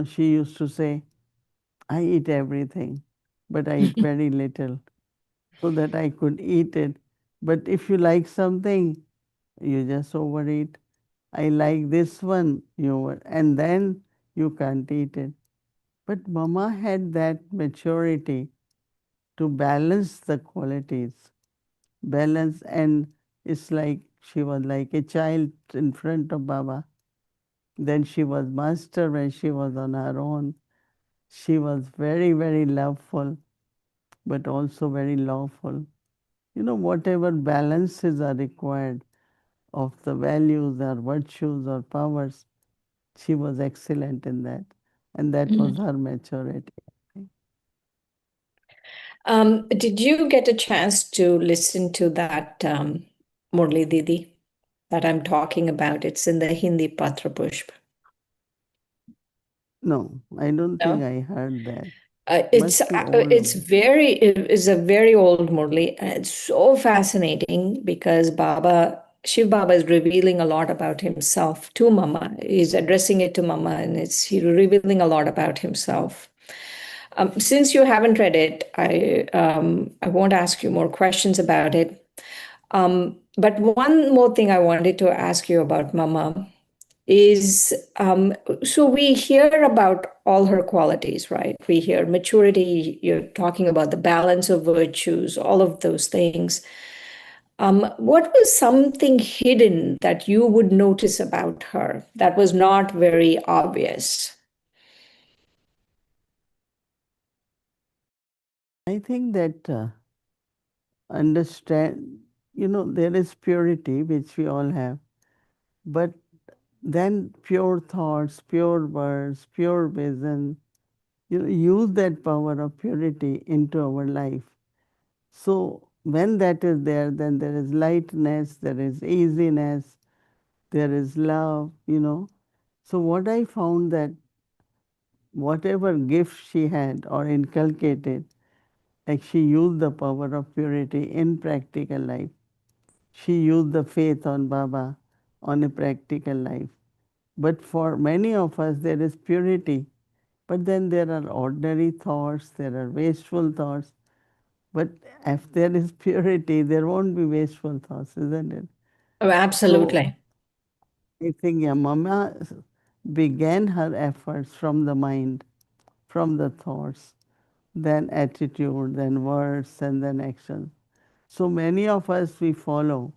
Speaker 4: she used to say, I eat everything, but I eat very little. so that I could eat it. But if you like something, you just overeat. I like this one, and then you can't eat it. But Mama had that maturity to balance the qualities. Balance, and it's like she was like a child in front of Baba. Then she was master when she was on her own. She was very, very loveful, but also very lawful. Whatever balances are required of the values or virtues or powers, she was excellent in that. And that was her maturity.
Speaker 7: Did you get a chance to listen to that Murli Didi that I'm talking about? It's in the Hindi Patra Pushp.
Speaker 4: No, I don't
Speaker 7: No?
Speaker 4: think I heard that.
Speaker 7: It's
Speaker 4: Must be old.
Speaker 7: it is a very old Murli, and it's so fascinating because Shiv Baba is revealing a lot about himself to Mama. He's addressing it to Mama, and he's revealing a lot about himself. Since you haven't read it, I won't ask you more questions about it. But one more thing I wanted to ask you about Mama is so we hear about all her qualities, right? We hear maturity, you're talking about the balance of virtues, all of those things. What was something hidden that you would notice about her that was not very obvious?
Speaker 4: I think that understand, there is purity, which we all have, but then pure thoughts, pure words, pure vision, use that power of purity into our life. So when that is there, then there is lightness, there is easiness, there is love. So what I found that whatever gift she had or inculcated, like she used the power of purity in practical life. She used the faith on Baba on a practical life. But for many of us, there is purity. But then there are ordinary thoughts, there are wasteful thoughts. But if there is purity, there won't be wasteful thoughts, isn't it?
Speaker 7: Oh, absolutely.
Speaker 4: So I think, yeah, Mama began her efforts from the mind, from the thoughts, then attitude, then words, and then action. So many of us, we follow,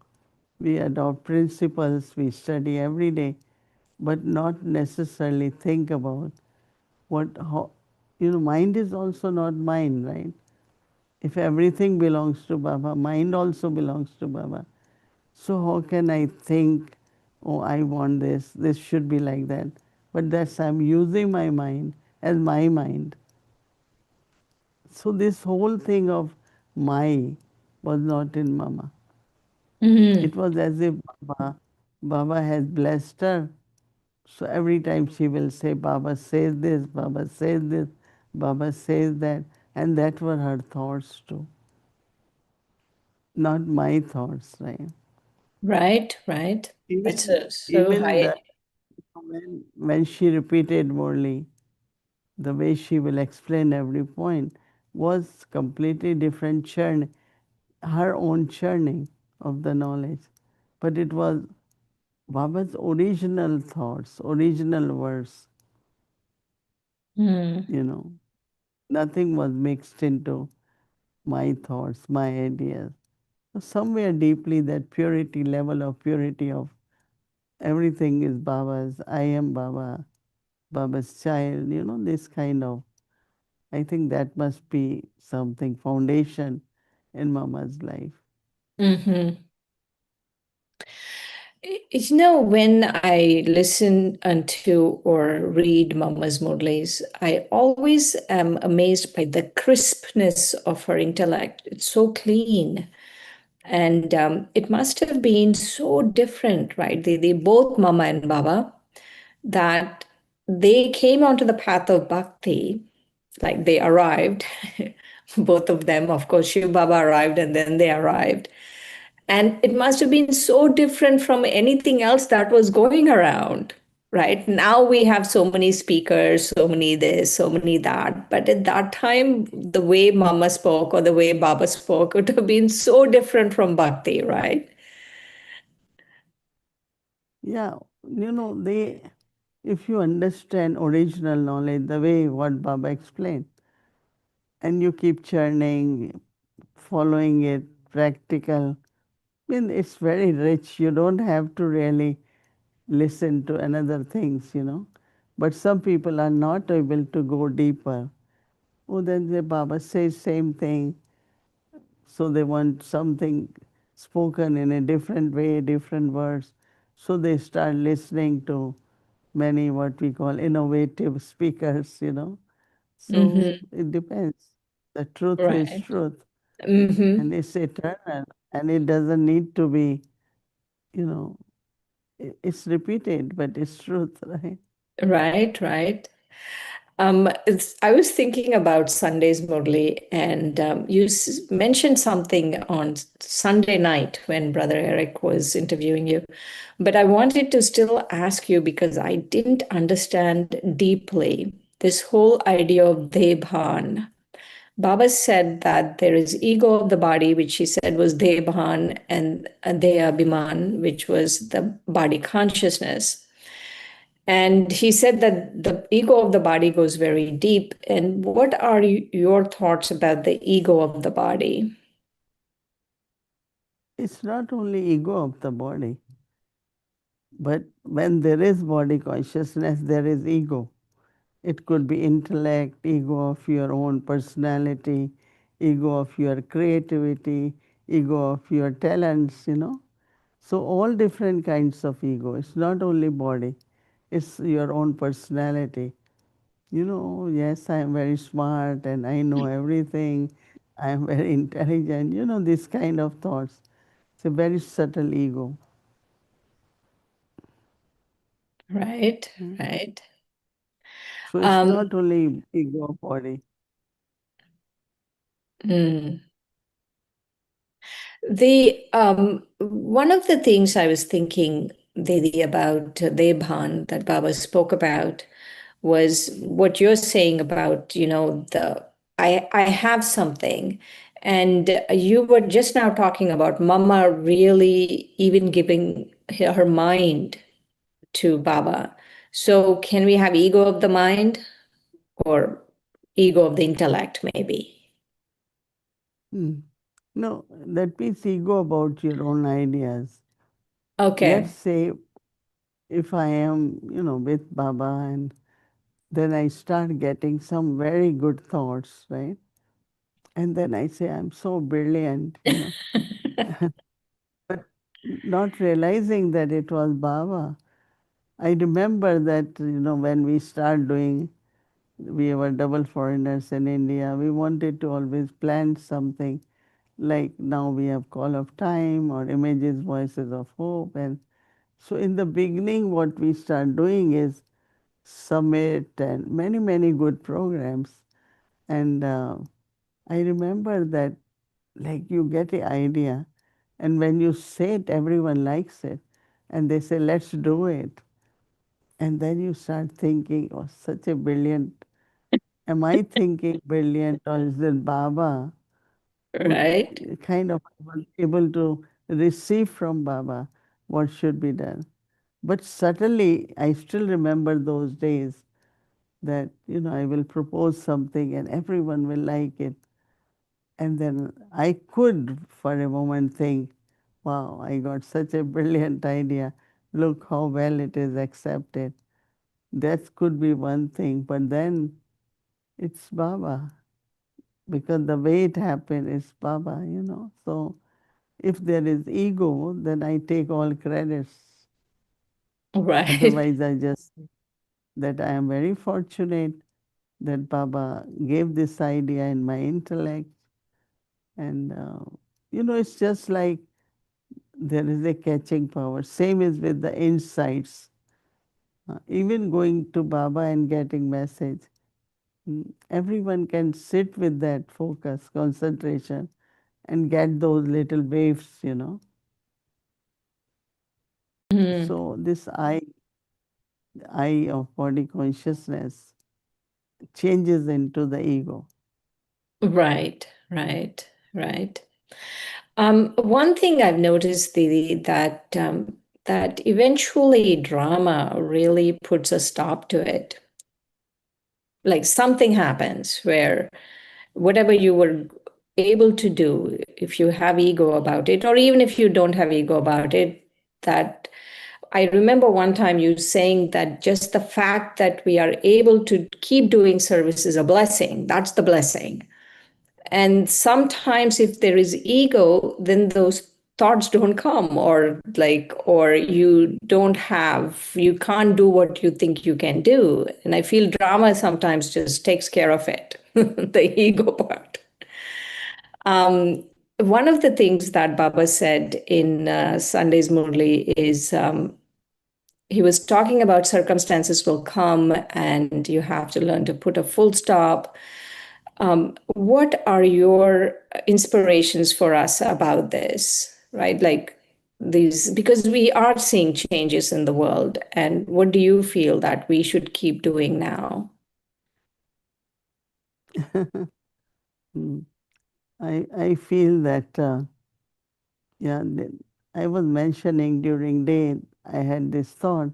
Speaker 4: we adopt principles, we study every day, but not necessarily think about mind is also not mine, right? If everything belongs to Baba, mind also belongs to Baba. So how can I think, oh, I want this should be like that? But that's, I'm using my mind as my mind. So this whole thing of my was not in Mama. It was as if Baba has blessed her. So every time she will say, Baba says this, Baba says this, Baba says that, and that were her thoughts too. Not my thoughts, right?
Speaker 7: Right. That's so
Speaker 4: Even
Speaker 7: high.
Speaker 4: when she repeated Murli, the way she will explain every point was completely different churn, her own churning of the knowledge. But it was Baba's original thoughts, original words, Nothing was mixed into my thoughts, my ideas. So somewhere deeply that purity, level of purity of everything is Baba's, I am Baba's child, this kind of, I think that must be something foundation in Mama's life.
Speaker 7: Mm-hmm. When I listen unto or read Mama's Murlis, I always am amazed by the crispness of her intellect. It's so clean. And it must have been so different, right? They both, Mama and Baba, that they came onto the path of bhakti, like they arrived, both of them. Of course, Shiv Baba arrived and then they arrived. And it must have been so different from anything else that was going around, right? Now we have so many speakers, so many this, so many that. But at that time, the way Mama spoke or the way Baba spoke would have been so different from Bhakti, right?
Speaker 4: Yeah, if you understand original knowledge, the way what Baba explained, and you keep churning, following it, practical, I mean, it's very rich. You don't have to really listen to another things. But some people are not able to go deeper. Oh, then the Baba says same thing, so they want something spoken in a different way, different words. So they start listening to many what we call innovative speakers. So
Speaker 7: Mm-hmm.
Speaker 4: it depends. The truth is
Speaker 7: Right.
Speaker 4: truth,
Speaker 7: Mm-hmm.
Speaker 4: and it's eternal, and it doesn't need to be, you know, it's repeated, but it's truth, right?
Speaker 7: Right, right. I was thinking about Sundays, Murli, and you mentioned something on Sunday night when Brother Eric was interviewing you. But I wanted to still ask you because I didn't understand deeply this whole idea of Debhan. Baba said that there is ego of the body, which he said was Debhan, and Deya Abhiman, which was the body consciousness. And he said that the ego of the body goes very deep. And what are your thoughts about the ego of the body?
Speaker 4: It's not only ego of the body, but when there is body consciousness, there is ego. It could be intellect, ego of your own personality, ego of your creativity, ego of your talents. So all different kinds of ego. It's not only body, it's your own personality. Yes, I am very smart and I know everything. I am very intelligent. This kind of thoughts. It's a very subtle ego.
Speaker 7: Right,
Speaker 4: Mm.
Speaker 7: right.
Speaker 4: So it's
Speaker 7: Um,
Speaker 4: not only ego of body.
Speaker 7: mm. The one of the things I was thinking, Didi, about Debhan that Baba spoke about was what you're saying about, the I have something. And you were just now talking about Mama really even giving her mind to Baba. So can we have ego of the mind or ego of the intellect, maybe?
Speaker 4: Hmm. No, that means ego about your own ideas. Let's
Speaker 7: Okay.
Speaker 4: say if I am, with Baba and then I start getting some very good thoughts, right? And then I say, I'm so brilliant. But not realizing that it was Baba. I remember that, when we start doing, we were double foreigners in India, we wanted to always plan something like now we have Call of Time or Images, Voices of Hope. And so in the beginning, what we start doing is Summit and many, many good programs. And I remember that, like, you get the idea, and when you say it, everyone likes it, and they say, let's do it. And then you start thinking, oh, such a brilliant, am I thinking brilliant, or is it Baba who
Speaker 7: Right.
Speaker 4: kind of was able to receive from Baba what should be done? But subtly, I still remember those days that, I will propose something and everyone will like it. And then I could, for a moment, think, wow, I got such a brilliant idea. Look how well it is accepted. That could be one thing. But then it's Baba, because the way it happened is Baba. So if there is ego, then I take all credits.
Speaker 7: Right.
Speaker 4: Otherwise, I just that I am very fortunate that Baba gave this idea in my intellect. And, it's just like there is a catching power. Same is with the insights. Even going to Baba and getting message, everyone can sit with that focus, concentration, and get those little waves.
Speaker 7: Mm.
Speaker 4: So this I the eye of body consciousness changes into the ego.
Speaker 7: Right, right, right. One thing I've noticed, Didi, that eventually drama really puts a stop to it. Like something happens where whatever you were able to do, if you have ego about it, or even if you don't have ego about it, that I remember one time you saying that just the fact that we are able to keep doing service is a blessing. That's the blessing. And sometimes if there is ego, then those thoughts don't come, or you don't have, you can't do what you think you can do. And I feel drama sometimes just takes care of it, the ego part. One of the things that Baba said in Sunday's Murli is he was talking about circumstances will come and you have to learn to put a full stop. What are your inspirations for us about this, right? Like these, because we are seeing changes in the world. And what do you feel that we should keep doing now?
Speaker 4: Hmm. I feel that, yeah, I was mentioning during day, I had this thought.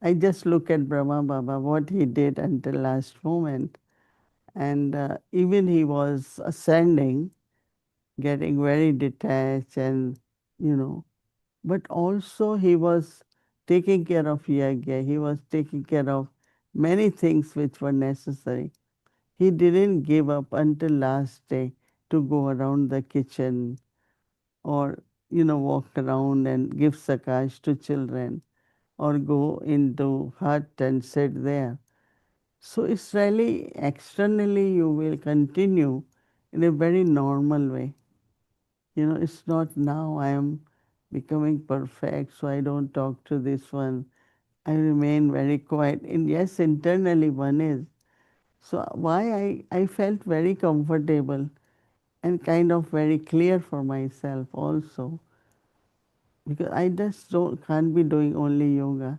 Speaker 4: I just look at Brahma Baba, what he did until last moment. And even he was ascending, getting very detached and, you know, but also he was taking care of yagya. He was taking care of many things which were necessary. He didn't give up until last day to go around the kitchen or, walk around and give sakash to children or go into hut and sit there. So it's really externally you will continue in a very normal way. It's not now I am becoming perfect, so I don't talk to this one. I remain very quiet. And yes, internally one is. So why I felt very comfortable and kind of very clear for myself also. Because I just can't be doing only yoga.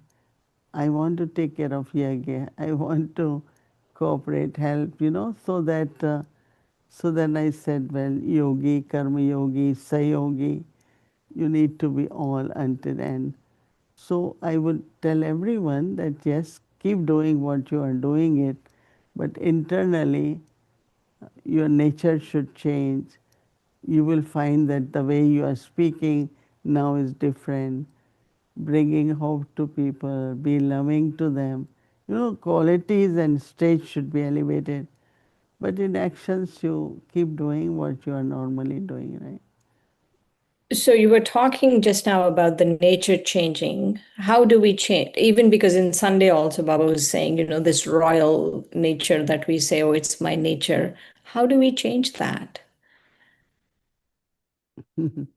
Speaker 4: I want to take care of yoga. I want to cooperate, help, so then I said, well, yogi, karma yogi, sayogi, you need to be all until end. So I would tell everyone that yes, keep doing what you are doing it, but internally your nature should change. You will find that the way you are speaking now is different, bringing hope to people, be loving to them. Qualities and stage should be elevated. But in actions, you keep doing what you are normally doing, right?
Speaker 7: So you were talking just now about the nature changing. How do we change? Even because in Sunday also Baba was saying, this royal nature that we say, oh, it's my nature. How do we change that?
Speaker 4: The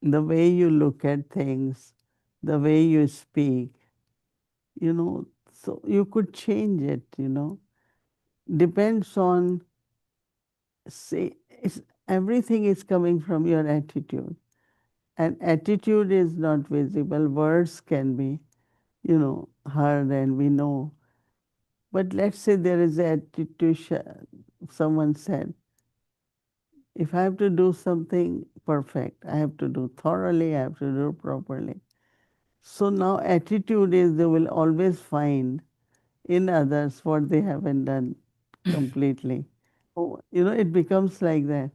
Speaker 4: way you look at things, the way you speak, so you could change it. Depends on, say, everything is coming from your attitude. And attitude is not visible. Words can be, heard and we know. But let's say there is an attitude, someone said, if I have to do something perfect, I have to do thoroughly, I have to do properly. So now attitude is they will always find in others what they haven't done completely. Oh, it becomes like that,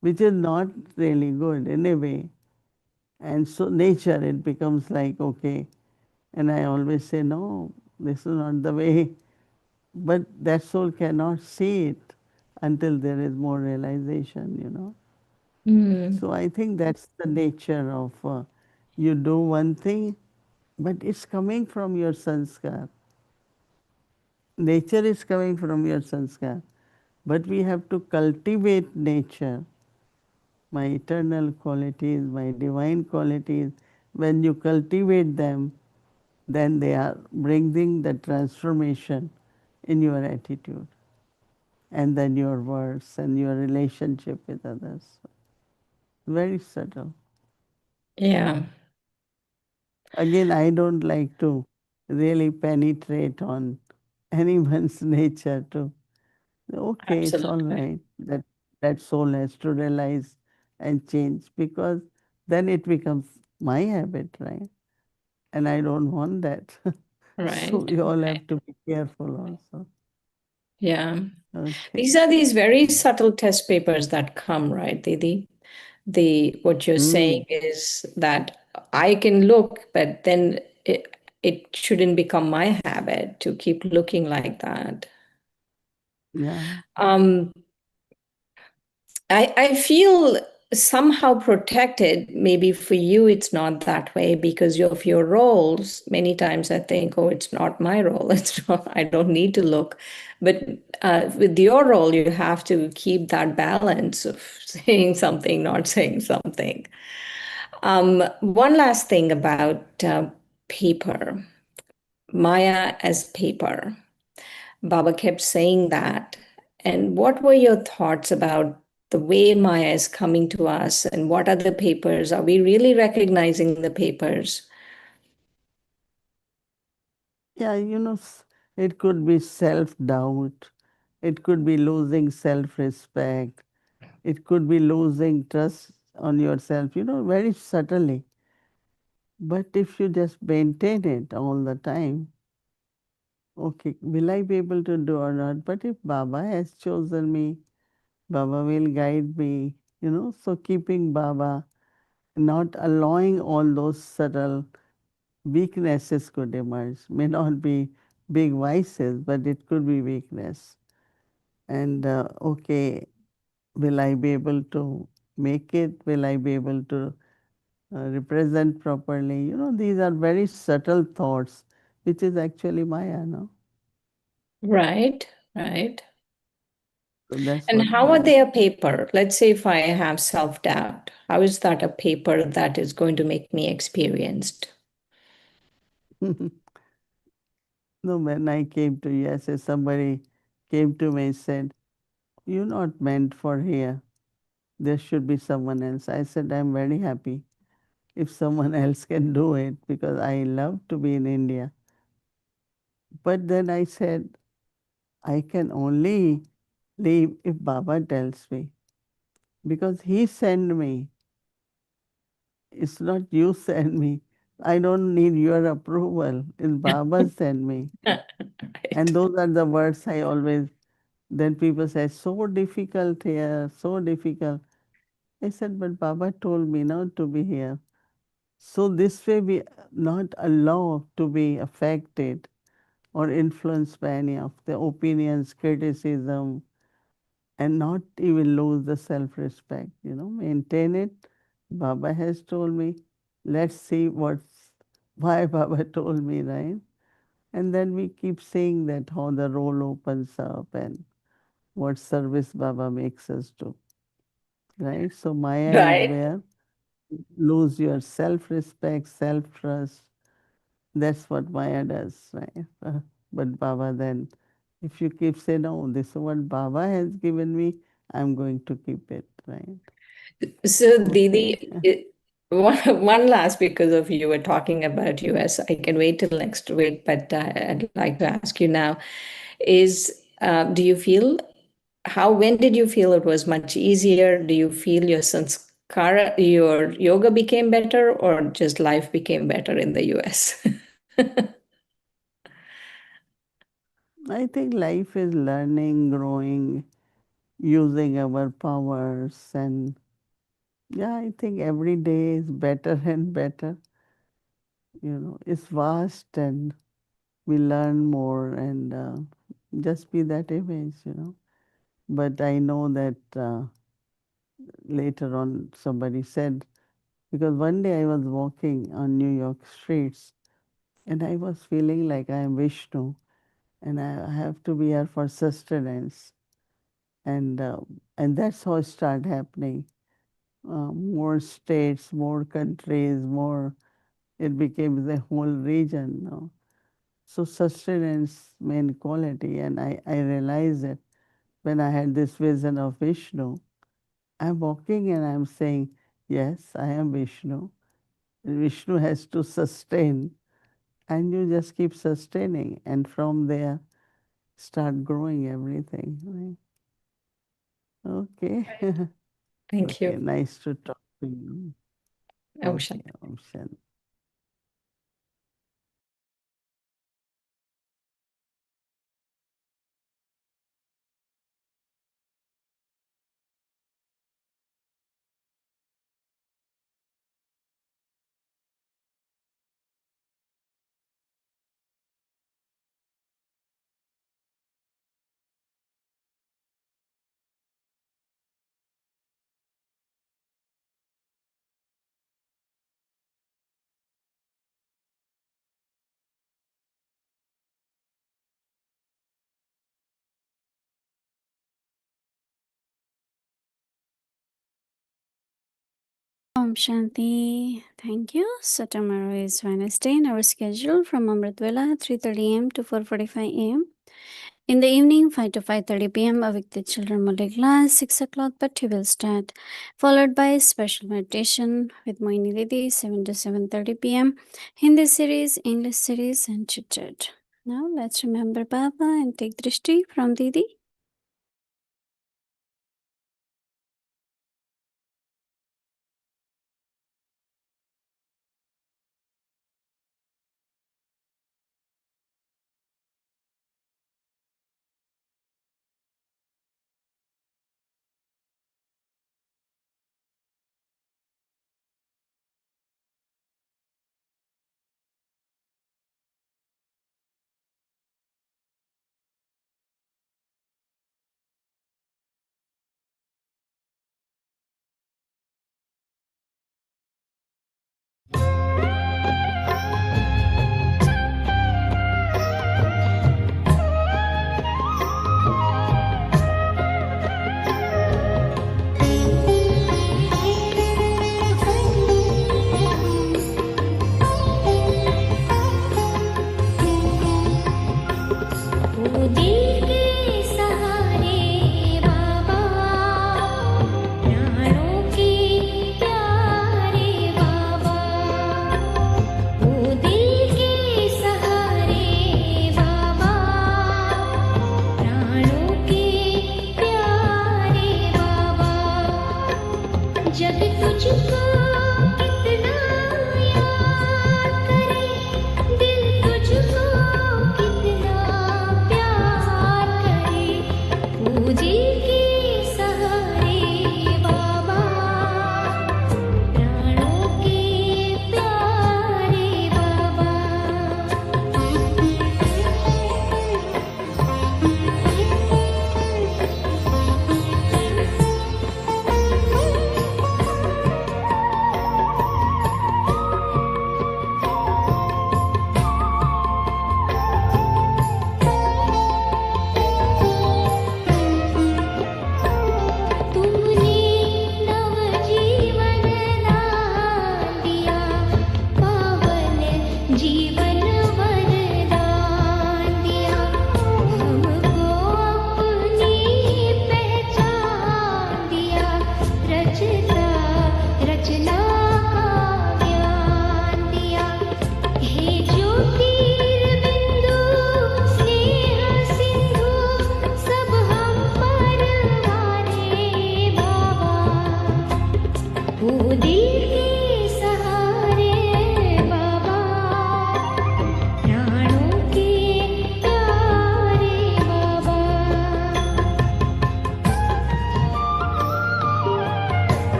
Speaker 4: which is not really good in a way. And so nature, it becomes like, okay. And I always say, no, this is not the way. But that soul cannot see it until there is more realization.
Speaker 7: Mm.
Speaker 4: So I think that's the nature of you do one thing, but it's coming from your sanskar. Nature is coming from your sanskar. But we have to cultivate nature, my eternal qualities, my divine qualities. When you cultivate them, then they are bringing the transformation in your attitude and then your words and your relationship with others. Very subtle.
Speaker 7: Yeah.
Speaker 4: Again, I don't like to really penetrate on anyone's nature to, okay, it's all
Speaker 7: Absolutely.
Speaker 4: right that that soul has to realize and change, because then it becomes my habit, right? And I don't want that. So
Speaker 7: Right.
Speaker 4: we all
Speaker 7: Right.
Speaker 4: have to be careful also.
Speaker 7: Yeah.
Speaker 4: Okay.
Speaker 7: These are these very subtle test papers that come, right, Didi? What you're saying
Speaker 4: Mm,
Speaker 7: is that I can look, but then it shouldn't become my habit to keep looking like that.
Speaker 4: yeah.
Speaker 7: Um, I feel somehow protected. Maybe for you, it's not that way because of your roles. Many times I think, oh, it's not my role. It's not, I don't need to look. But with your role, you have to keep that balance of saying something, not saying something. One last thing about paper, Maya as paper. Baba kept saying that. And what were your thoughts about the way Maya is coming to us and what are the papers? Are we really recognizing the papers?
Speaker 4: Yeah, it could be self-doubt. It could be losing self-respect. It could be losing trust on yourself, very subtly. But if you just maintain it all the time, okay, will I be able to do or not? But if Baba has chosen me, Baba will guide me, So keeping Baba, not allowing all those subtle weaknesses could emerge. May not be big vices, but it could be weakness. And okay, will I be able to make it? Will I be able to represent properly? These are very subtle thoughts, which is actually Maya, no?
Speaker 7: Right, right.
Speaker 4: So that's
Speaker 7: And
Speaker 4: what
Speaker 7: how are
Speaker 4: Maya.
Speaker 7: they a paper? Let's say if I have self doubt, how is that a paper that is going to make me experienced?
Speaker 4: No, when I came to USA, somebody came to me and said, "You're not meant for here. There should be someone else." I said, "I'm very happy if someone else can do it because I love to be in India." But then I said, I can only leave if Baba tells me, because he sent me. It's not you send me. I don't need your approval. It's Baba sent me.
Speaker 7: Right.
Speaker 4: And those are the words I always, then people say, so difficult here, so difficult. I said, but Baba told me not to be here. So this way we not allowed to be affected or influenced by any of the opinions, criticism, and not even lose the self-respect, maintain it. Baba has told me, let's see why Baba told me, right? And then we keep saying that how the role opens up and what service Baba makes us do, right? So Maya is
Speaker 7: Right.
Speaker 4: where lose your self-respect, self-trust. That's what Maya does, right? But Baba then, if you keep saying, no, this is what Baba has given me, I'm going to keep it, right?
Speaker 7: So,
Speaker 4: Okay.
Speaker 7: Didi, one last because of you were talking about US. I can wait till next week, but I'd like to ask you now: Is do you feel when did you feel it was much easier? Do you feel your sanskara, your yoga became better, or just life became better in the US?
Speaker 4: I think life is learning, growing, using our powers, and yeah, I think every day is better and better. It's vast and we learn more and just be that image. But I know that later on somebody said, because one day I was walking on New York streets and I was feeling like I am Vishnu and I have to be here for sustenance. And uh, and that's how it started happening. More states, more countries, more. It became the whole region now. So sustenance main quality, and I realized that when I had this vision of Vishnu, I'm walking and I'm saying, yes, I am Vishnu. And Vishnu has to sustain. and you just keep sustaining, and from there start growing everything. Right? Okay.
Speaker 7: Thank
Speaker 4: Okay,
Speaker 7: you.
Speaker 4: nice to talk to you.
Speaker 7: Omshanti.
Speaker 4: Okay, Omshanti.
Speaker 3: Om Shanti. Thank you. So tomorrow is Wednesday in our schedule from Amritvela 3:30 a.m. to 4:45 a.m. In the evening 5 to 5:30 p.m. Avyakti Children Murli class 6 o'clock but will start, followed by special meditation with Mohini Didi 7 to 7:30 p.m. Hindi series, English series and chit chat. Now let's remember Baba and take drishti from Didi.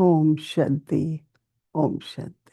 Speaker 4: Om Shanti, Om Shanti.